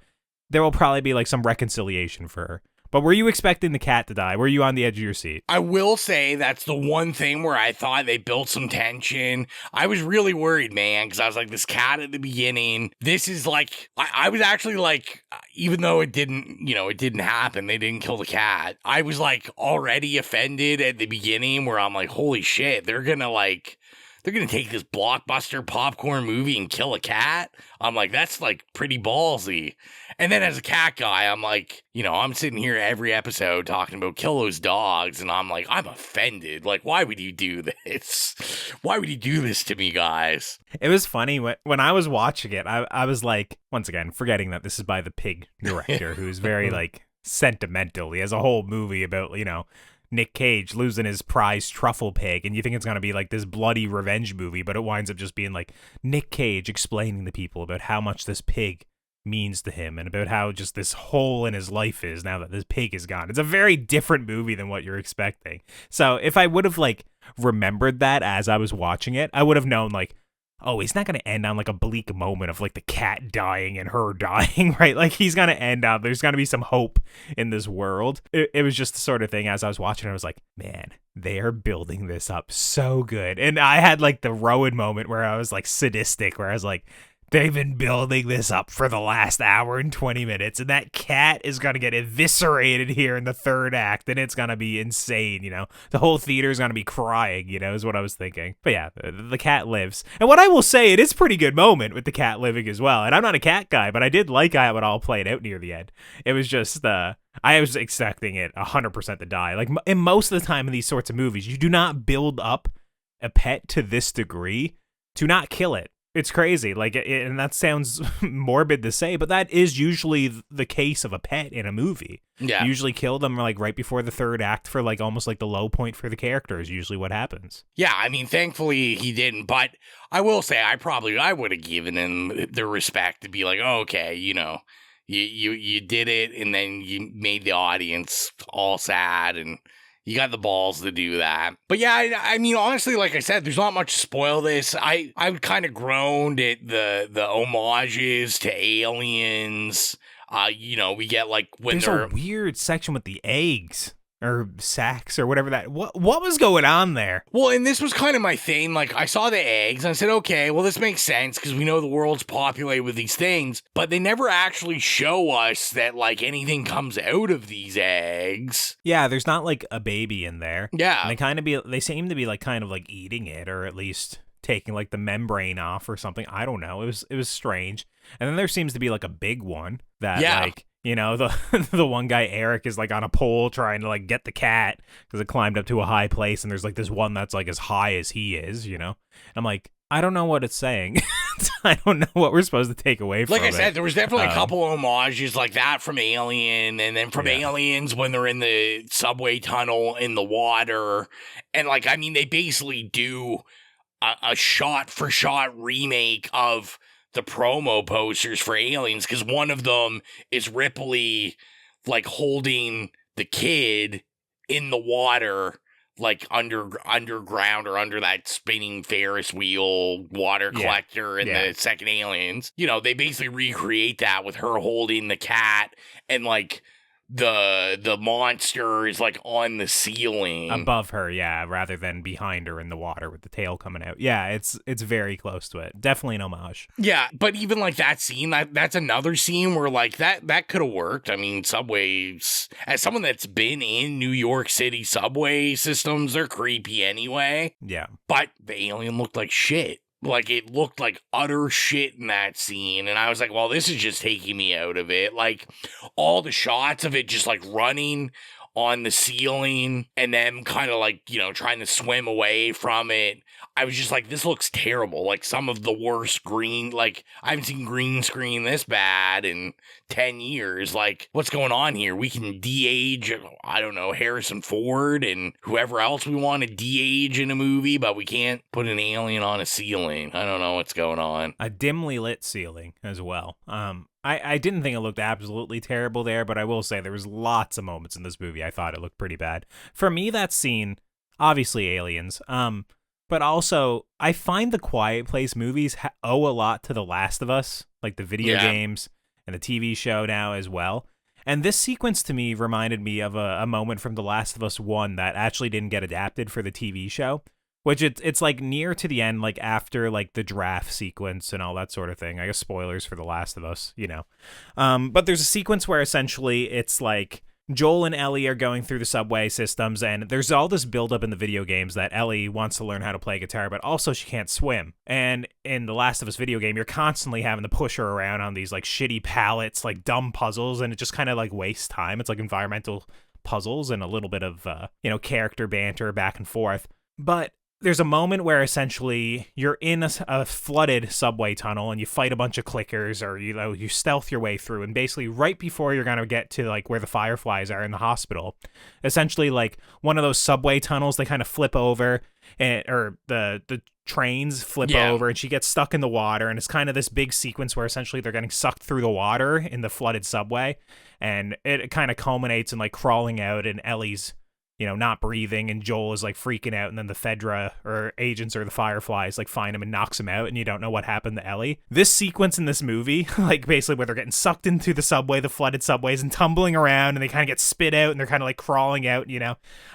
there will probably be like some reconciliation for her. But were you expecting the cat to die? Were you on the edge of your seat? I will say that's the one thing where I thought they built some tension. I was really worried, man, because I was like, this cat at the beginning, this is like, I was actually like, even though it didn't happen, they didn't kill the cat. I was like already offended at the beginning where I'm like, holy shit, they're going to take this blockbuster popcorn movie and kill a cat? I'm like, that's like pretty ballsy. And then as a cat guy, I'm like, you know, I'm sitting here every episode talking about kill those dogs. And I'm like, I'm offended. Like, why would you do this? Why would you do this to me, guys? It was funny when I was watching it. I was like, once again, forgetting that this is by the Pig director, who's very like sentimental. He has a whole movie about, you know, Nick Cage losing his prized truffle pig, and you think it's going to be like this bloody revenge movie, but it winds up just being like Nick Cage explaining to people about how much this pig means to him and about how just this hole in his life is now that this pig is gone. It's a very different movie than what you're expecting. So if I would have like remembered that as I was watching it, I would have known like, oh, he's not going to end on like a bleak moment of like the cat dying and her dying, right? Like he's going to end on, there's going to be some hope in this world. It was just the sort of thing as I was watching, I was like, man, they are building this up so good. And I had like the Rowan moment where I was like sadistic, where I was like, they've been building this up for the last hour and 20 minutes, and that cat is going to get eviscerated here in the third act, and it's going to be insane, you know? The whole theater is going to be crying, you know, is what I was thinking. But yeah, the cat lives. And what I will say, it is a pretty good moment with the cat living as well. And I'm not a cat guy, but I did like how it all played out near the end. It was just, I was expecting it 100% to die. Like, in most of the time in these sorts of movies, you do not build up a pet to this degree to not kill it It's crazy. Like, and that sounds morbid to say, but that is usually the case of a pet in a movie. Yeah. You usually kill them like right before the third act for like almost like the low point for the character is usually what happens. Yeah, I mean, thankfully he didn't, but I will say I would have given him the respect to be like, oh, okay, you know, you did it, and then you made the audience all sad, and you got the balls to do that. But yeah, I mean, honestly, like I said, there's not much to spoil this. I kind of groaned at the homages to aliens. You know, we get like when there's they're a weird section with the eggs or sacks or whatever that. What was going on there? Well, and this was kind of my thing. Like, I saw the eggs and I said, okay, well, this makes sense because we know the world's populated with these things, but they never actually show us that, like, anything comes out of these eggs. Yeah, there's not, like, a baby in there. Yeah. And they seem to be, like, kind of, like, eating it or at least taking, like, the membrane off or something. I don't know. It was strange. And then there seems to be, like, a big one that, like... You know, the one guy, Eric, is like on a pole trying to like get the cat because it climbed up to a high place. And there's like this one that's like as high as he is, you know? And I'm like, I don't know what it's saying. I don't know what we're supposed to take away from it. Like I said, there was definitely a couple of homages like that from Alien, and then from Aliens when they're in the subway tunnel in the water. And like, I mean, they basically do a shot-for-shot remake of the promo posters for Aliens, because one of them is Ripley like holding the kid in the water, like underground or under that spinning Ferris wheel water collector in the second Aliens. You know, they basically recreate that with her holding the cat, and like the monster is like on the ceiling above her, rather than behind her in the water with the tail coming out. Yeah, it's very close to it. Definitely an homage. Yeah, but even like that scene, that's another scene where like that could have worked. I mean, subways, as someone that's been in New York City subway systems, they're creepy anyway. Yeah. But the alien looked like shit. Like, it looked like utter shit in that scene. And I was like, well, this is just taking me out of it. Like, all the shots of it just, like, running on the ceiling and then kind of, like, you know, trying to swim away from it. I was just like, this looks terrible. Like, some of the worst green, like, I haven't seen green screen this bad in 10 years. Like, what's going on here? We can de-age, I don't know, Harrison Ford and whoever else we want to de-age in a movie, but we can't put an alien on a ceiling. I don't know what's going on. A dimly lit ceiling as well. I didn't think it looked absolutely terrible there, but I will say there was lots of moments in this movie I thought it looked pretty bad. For me, that scene, obviously Aliens, but also I find the Quiet Place movies owe a lot to The Last of Us, like the video games and the TV show now as well. And this sequence to me reminded me of a moment from The Last of Us 1 that actually didn't get adapted for the TV show. Which it's like near to the end, like after like the draft sequence and all that sort of thing. I guess spoilers for The Last of Us, you know. But there's a sequence where essentially it's like Joel and Ellie are going through the subway systems, and there's all this buildup in the video games that Ellie wants to learn how to play guitar, but also she can't swim. And in The Last of Us video game, you're constantly having to push her around on these like shitty pallets, like dumb puzzles, and it just kind of like wastes time. It's like environmental puzzles and a little bit of character banter back and forth. But there's a moment where essentially you're in a flooded subway tunnel and you fight a bunch of clickers, or you stealth your way through, and basically right before you're gonna get to like where the fireflies are in the hospital, essentially like one of those subway tunnels, they kind of flip over, or the trains flip over, and she gets stuck in the water, and it's kind of this big sequence where essentially they're getting sucked through the water in the flooded subway, and it kind of culminates in like crawling out, and Ellie's not breathing, and Joel is like freaking out, and then the Fedra or agents or the Fireflies like find him and knocks him out, and you don't know what happened to Ellie. This sequence in this movie, like basically where they're getting sucked into the subway, the flooded subways, and tumbling around, and they kind of get spit out, and they're kind of like crawling out,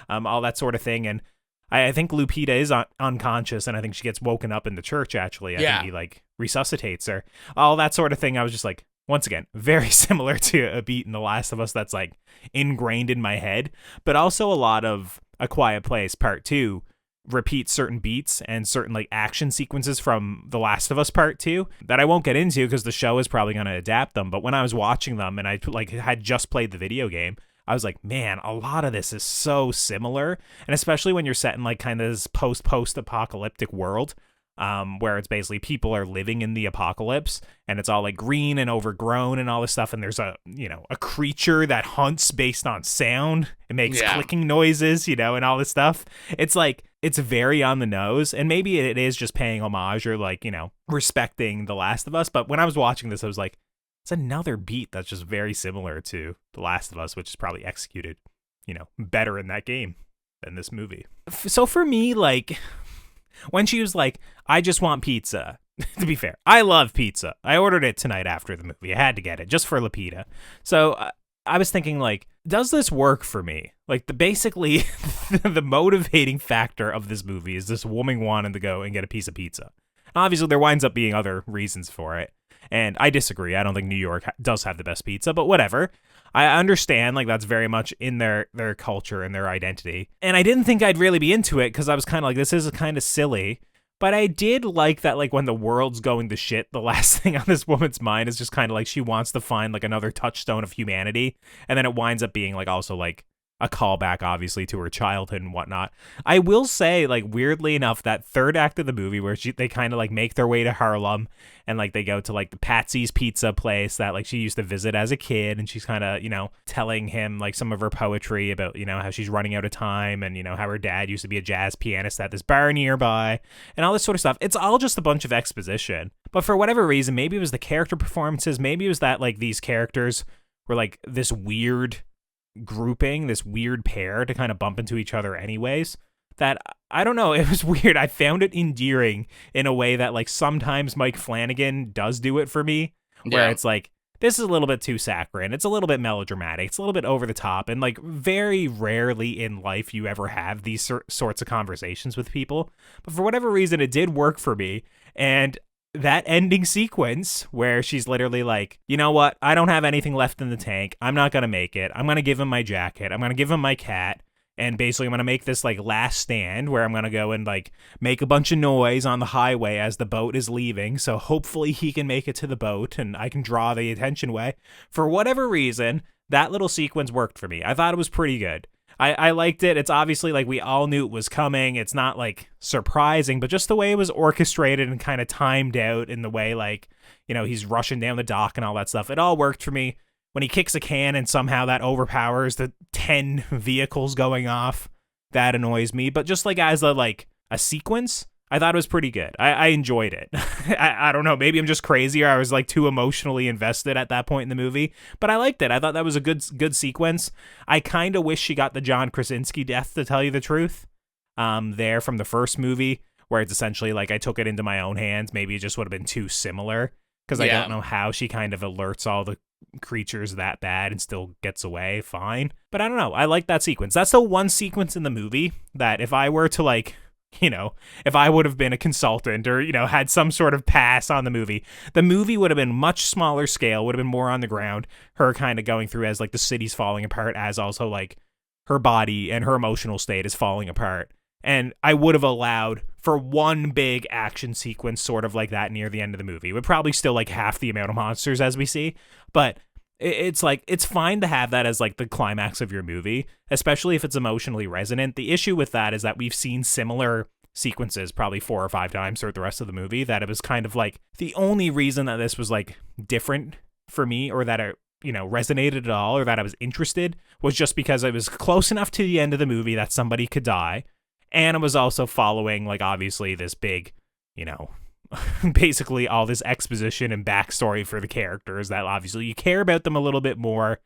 all that sort of thing. And I think Lupita is unconscious, and I think she gets woken up in the church, actually. I think he like resuscitates her. All that sort of thing. I was just like, once again, very similar to a beat in The Last of Us that's like ingrained in my head, but also a lot of A Quiet Place Part 2 repeats certain beats and certain like action sequences from The Last of Us Part 2 that I won't get into because the show is probably going to adapt them. But when I was watching them and I like had just played the video game, I was like, man, a lot of this is so similar. And especially when you're set in like kind of this post-apocalyptic world. where it's basically people are living in the apocalypse and it's all like green and overgrown and all this stuff. And there's a creature that hunts based on sound. It makes clicking noises, and all this stuff. It's like, it's very on the nose, and maybe it is just paying homage or like, respecting The Last of Us. But when I was watching this, I was like, it's another beat that's just very similar to The Last of Us, which is probably executed, better in that game than this movie. So for me, like, when she was like, I just want pizza. To be fair, I love pizza. I ordered it tonight after the movie. I had to get it just for Lapita. So I was thinking, like, does this work for me? Like, basically, the motivating factor of this movie is this woman wanting to go and get a piece of pizza. Obviously, there winds up being other reasons for it. And I disagree. I don't think New York does have the best pizza, but whatever. I understand, like, that's very much in their culture and their identity. And I didn't think I'd really be into it because I was kind of like, this is kind of silly. But I did like that, like, when the world's going to shit, the last thing on this woman's mind is just kind of like she wants to find, like, another touchstone of humanity. And then it winds up being, like, also, like, a callback, obviously, to her childhood and whatnot. I will say, like, weirdly enough, that third act of the movie where they kind of, like, make their way to Harlem and, like, they go to, like, the Patsy's Pizza place that, like, she used to visit as a kid, and she's kind of, telling him, like, some of her poetry about, how she's running out of time and, how her dad used to be a jazz pianist at this bar nearby and all this sort of stuff. It's all just a bunch of exposition. But for whatever reason, maybe it was the character performances, maybe it was that, like, these characters were, like, this weird grouping, this weird pair to kind of bump into each other anyways, that I don't know, it was weird. I found it endearing in a way that, like, sometimes Mike Flanagan does do it for me, where it's like, this is a little bit too saccharine, it's a little bit melodramatic, it's a little bit over the top, and, like, very rarely in life you ever have these sorts of conversations with people. But for whatever reason, it did work for me. And that ending sequence where she's literally like, you know what? I don't have anything left in the tank. I'm not going to make it. I'm going to give him my jacket. I'm going to give him my cat. And basically I'm going to make this, like, last stand where I'm going to go and, like, make a bunch of noise on the highway as the boat is leaving. So hopefully he can make it to the boat and I can draw the attention away. For whatever reason, that little sequence worked for me. I thought it was pretty good. I liked it. It's obviously, like, we all knew it was coming. It's not, like, surprising, but just the way it was orchestrated and kind of timed out in the way, like, he's rushing down the dock and all that stuff. It all worked for me. When he kicks a can and somehow that overpowers the 10 vehicles going off, that annoys me. But just, like, as a sequence, I thought it was pretty good. I enjoyed it. I don't know. Maybe I'm just crazy, or I was, like, too emotionally invested at that point in the movie. But I liked it. I thought that was a good sequence. I kind of wish she got the John Krasinski death, to tell you the truth. There from the first movie, where it's essentially like I took it into my own hands. Maybe it just would have been too similar, because I don't know how she kind of alerts all the creatures that bad and still gets away fine. But I don't know. I like that sequence. That's the one sequence in the movie that if I were to, like, if I would have been a consultant or, had some sort of pass on the movie would have been much smaller scale, would have been more on the ground, her kind of going through as, like, the city's falling apart, as also, like, her body and her emotional state is falling apart. And I would have allowed for one big action sequence sort of like that near the end of the movie. It would probably still, like, half the amount of monsters as we see, but it's like, it's fine to have that as, like, the climax of your movie, especially if it's emotionally resonant. The issue with that is that we've seen similar sequences probably 4 or 5 times throughout the rest of the movie, that it was kind of like the only reason that this was, like, different for me, or that it, resonated at all, or that I was interested, was just because it was close enough to the end of the movie that somebody could die. And it was also following, like, obviously this big, basically all this exposition and backstory for the characters that obviously you care about them a little bit more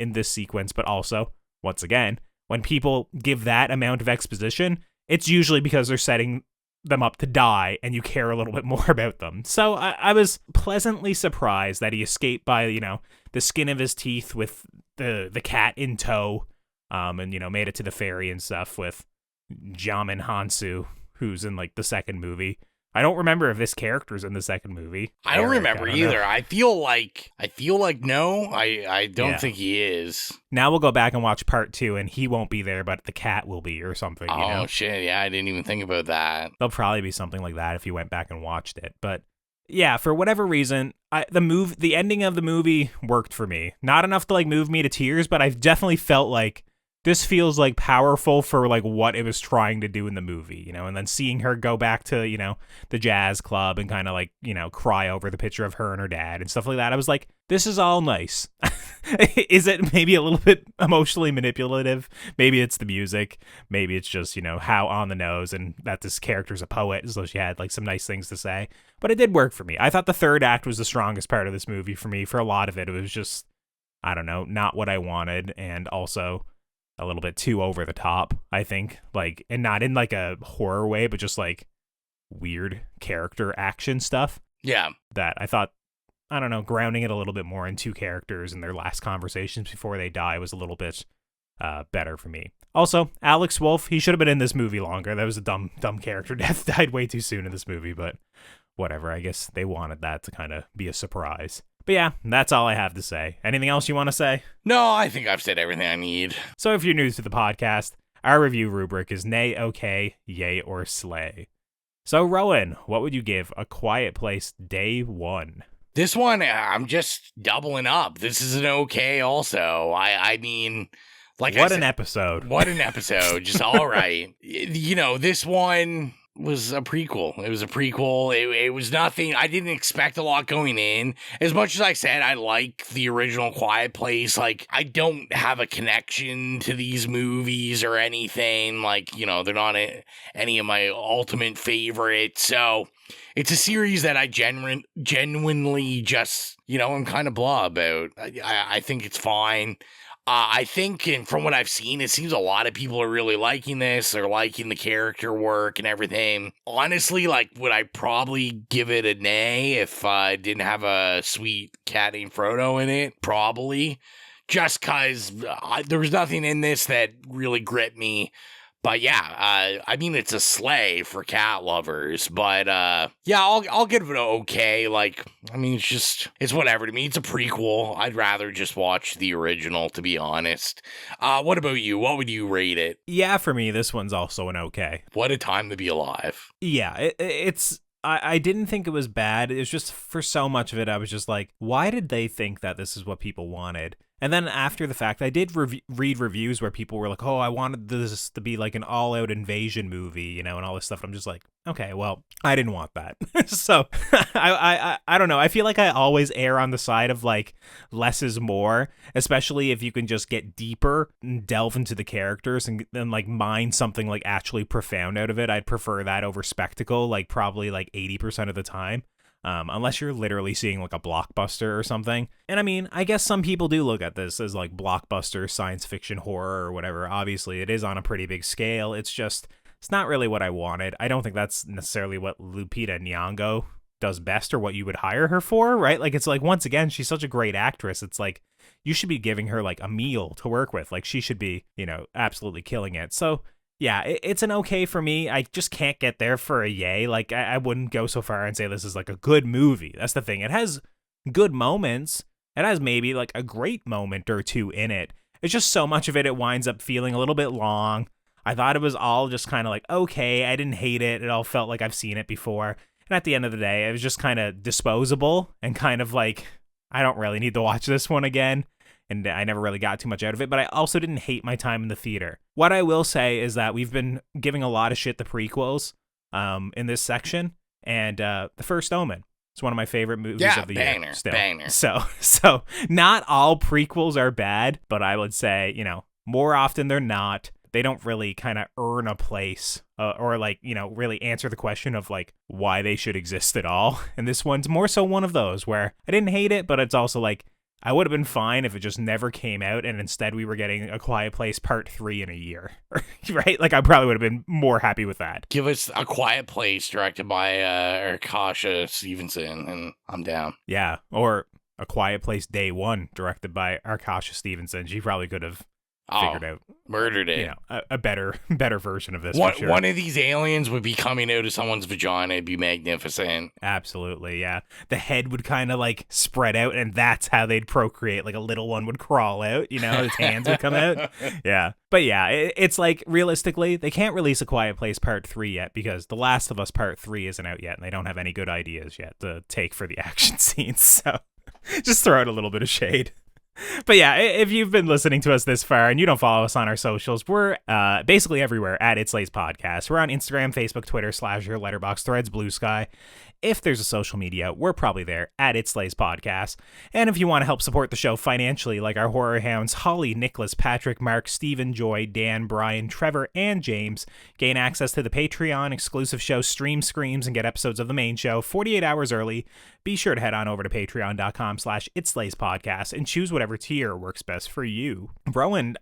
in this sequence. But also, once again, when people give that amount of exposition, it's usually because they're setting them up to die and you care a little bit more about them. So I was pleasantly surprised that he escaped by, the skin of his teeth with the cat in tow, and, made it to the ferry and stuff with Jamin Hansu, who's in, like, the second movie. I don't remember if this character's in the second movie. I don't remember either. Know. I feel like no, I don't think he is. Now we'll go back and watch part 2 and he won't be there, but the cat will be or something. Oh, shit. Yeah, I didn't even think about that. There'll probably be something like that if you went back and watched it. But yeah, for whatever reason, the ending of the movie worked for me. Not enough to, like, move me to tears, but I definitely felt like this feels like powerful for like what it was trying to do in the movie, you know, and then seeing her go back to, you know, the jazz club and kind of like, you know, cry over the picture of her and her dad and stuff like that. I was like, this is all nice. Is it maybe a little bit emotionally manipulative? Maybe it's the music. Maybe it's just, you know, how on the nose and that this character's a poet, so she had like some nice things to say. But it did work for me. I thought the third act was the strongest part of this movie for me. For a lot of it, it was just, I don't know, not what I wanted, and also a little bit too over the top, I think. Like, and not in like a horror way, but just like weird character action stuff. Yeah. That I thought, I don't know, grounding it a little bit more in two characters and their last conversations before they die was a little bit better for me. Also, Alex Wolff, he should have been in this movie longer. That was a dumb character death. Died way too soon in this movie, but whatever. I guess they wanted that to kind of be a surprise. But yeah, that's all I have to say. Anything else you want to say? No, I think I've said everything I need. So if you're new to the podcast, our review rubric is nay, okay, yay, or slay. So Rowan, what would you give A Quiet Place Day 1? This one, I'm just doubling up. This is an okay also. I mean, like what an episode. What an episode. Just all right. You know, this one was a prequel. It was a prequel. It was nothing. I didn't expect a lot going in. As much as I said I like the original Quiet Place, like, I don't have a connection to these movies or anything. Like, you know, they're not any of my ultimate favorites. So it's a series that I genuinely just, you know, I'm kind of blah about. I think it's fine. I think, and from what I've seen, it seems a lot of people are really liking this. They're liking the character work and everything. Honestly, like, would I probably give it a nay if I didn't have a sweet cat named Frodo in it? Probably. Just because there was nothing in this that really gripped me. But yeah, I mean, it's a slay for cat lovers, but yeah, I'll give it an okay. Like, I mean, it's whatever to me. It's a prequel. I'd rather just watch the original, to be honest. What about you? What would you rate it? Yeah, for me, this one's also an okay. What a time to be alive. Yeah, it's... I didn't think it was bad. It was just, for so much of it, I was just like, why did they think that this is what people wanted? And then after the fact, I did read reviews where people were like, oh, I wanted this to be like an all-out invasion movie, you know, and all this stuff. And I'm just like, okay, well, I didn't want that. So I don't know. I feel like I always err on the side of like less is more, especially if you can just get deeper and delve into the characters and then like mine something like actually profound out of it. I'd prefer that over spectacle, like probably like 80% of the time. Unless you're literally seeing like a blockbuster or something. And I mean, I guess some people do look at this as like blockbuster science fiction horror or whatever. Obviously, it is on a pretty big scale. It's not really what I wanted. I don't think that's necessarily what Lupita Nyong'o does best or what you would hire her for, right? Like, it's like, once again, she's such a great actress. It's like, you should be giving her like a meal to work with. Like, she should be, you know, absolutely killing it. So yeah, it's an okay for me. I just can't get there for a yay. Like, I wouldn't go so far and say this is like a good movie. That's the thing. It has good moments. It has maybe like a great moment or two in it. It's just so much of it winds up feeling a little bit long. I thought it was all just kind of like, okay, I didn't hate it. It all felt like I've seen it before. And at the end of the day, it was just kind of disposable and kind of like, I don't really need to watch this one again. And I never really got too much out of it, but I also didn't hate my time in the theater. What I will say is that we've been giving a lot of shit to prequels in this section, and The First Omen is one of my favorite movies of the year. Still. Banger. So not all prequels are bad, but I would say, you know, more often than not, they don't really kind of earn a place or like, you know, really answer the question of like why they should exist at all. And this one's more so one of those where I didn't hate it, but it's also like, I would have been fine if it just never came out and instead we were getting A Quiet Place Part 3 in a year, right? Like, I probably would have been more happy with that. Give us A Quiet Place directed by Arkasha Stevenson, and I'm down. Yeah, or A Quiet Place Day 1 directed by Arkasha Stevenson. She probably could have figured out, murdered it. You know, a better version of this. One, for sure. One of these aliens would be coming out of someone's vagina. It'd be magnificent. Absolutely, yeah. The head would kind of like spread out, and that's how they'd procreate. Like a little one would crawl out, you know, his hands would come out. Yeah. But yeah, it's like, realistically, they can't release A Quiet Place Part 3 yet because The Last of Us Part 3 isn't out yet, and they don't have any good ideas yet to take for the action scenes. So just throw out a little bit of shade. But yeah, if you've been listening to us this far and you don't follow us on our socials, we're basically everywhere at It's Lays Podcast. We're on Instagram, Facebook, Twitter, /your Letterboxd, Threads, Bluesky. If there's a social media, we're probably there at It's Lays Podcast. And if you want to help support the show financially, like our horror hounds, Holly, Nicholas, Patrick, Mark, Stephen, Joy, Dan, Brian, Trevor, and James, gain access to the Patreon, exclusive show Stream Screams, and get episodes of the main show 48 hours early, be sure to head on over to patreon.com/itslays podcast and choose whatever tier works best for you. Rowan,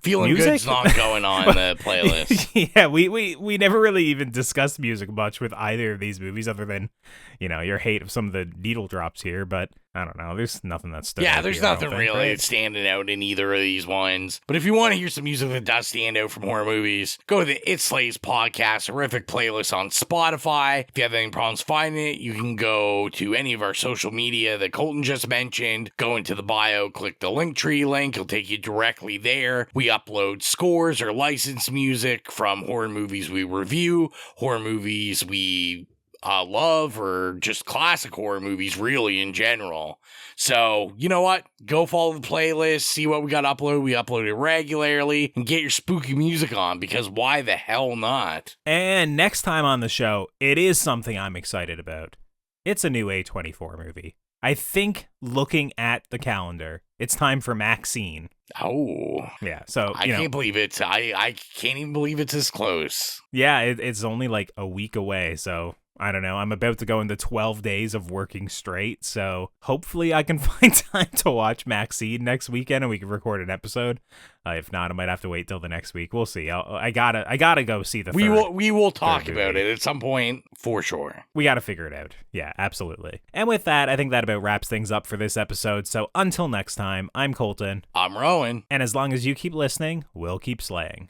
Feeling music? Good's not going on the playlist. Yeah, we never really even discussed music much with either of these movies other than, your hate of some of the needle drops here, but I don't know. There's nothing that's stood out There's here, nothing really that's standing out in either of these ones. But if you want to hear some music that does stand out from horror movies, go to the It Slays Podcast horrific playlist on Spotify. If you have any problems finding it, you can go to any of our social media that Colton just mentioned. Go into the bio, click the Linktree link. It'll take you directly there. We upload scores or licensed music from horror movies we review, horror movies we love, or just classic horror movies really in general. So, you know what? Go follow the playlist, see what we got uploaded. We upload it regularly, and get your spooky music on, because why the hell not? And next time on the show, it is something I'm excited about. It's a new A24 movie. I think, looking at the calendar, it's time for Maxine. Oh. Yeah, so, I can't believe it. I can't even believe it's this close. Yeah, it's only like a week away, so I don't know. I'm about to go into 12 days of working straight, so hopefully I can find time to watch Maxine next weekend and we can record an episode. If not, I might have to wait till the next week. We'll see. I gotta go see the We will talk about it at some point for sure. We gotta figure it out. Yeah, absolutely. And with that, I think that about wraps things up for this episode. So until next time, I'm Colton. I'm Rowan. And as long as you keep listening, we'll keep slaying.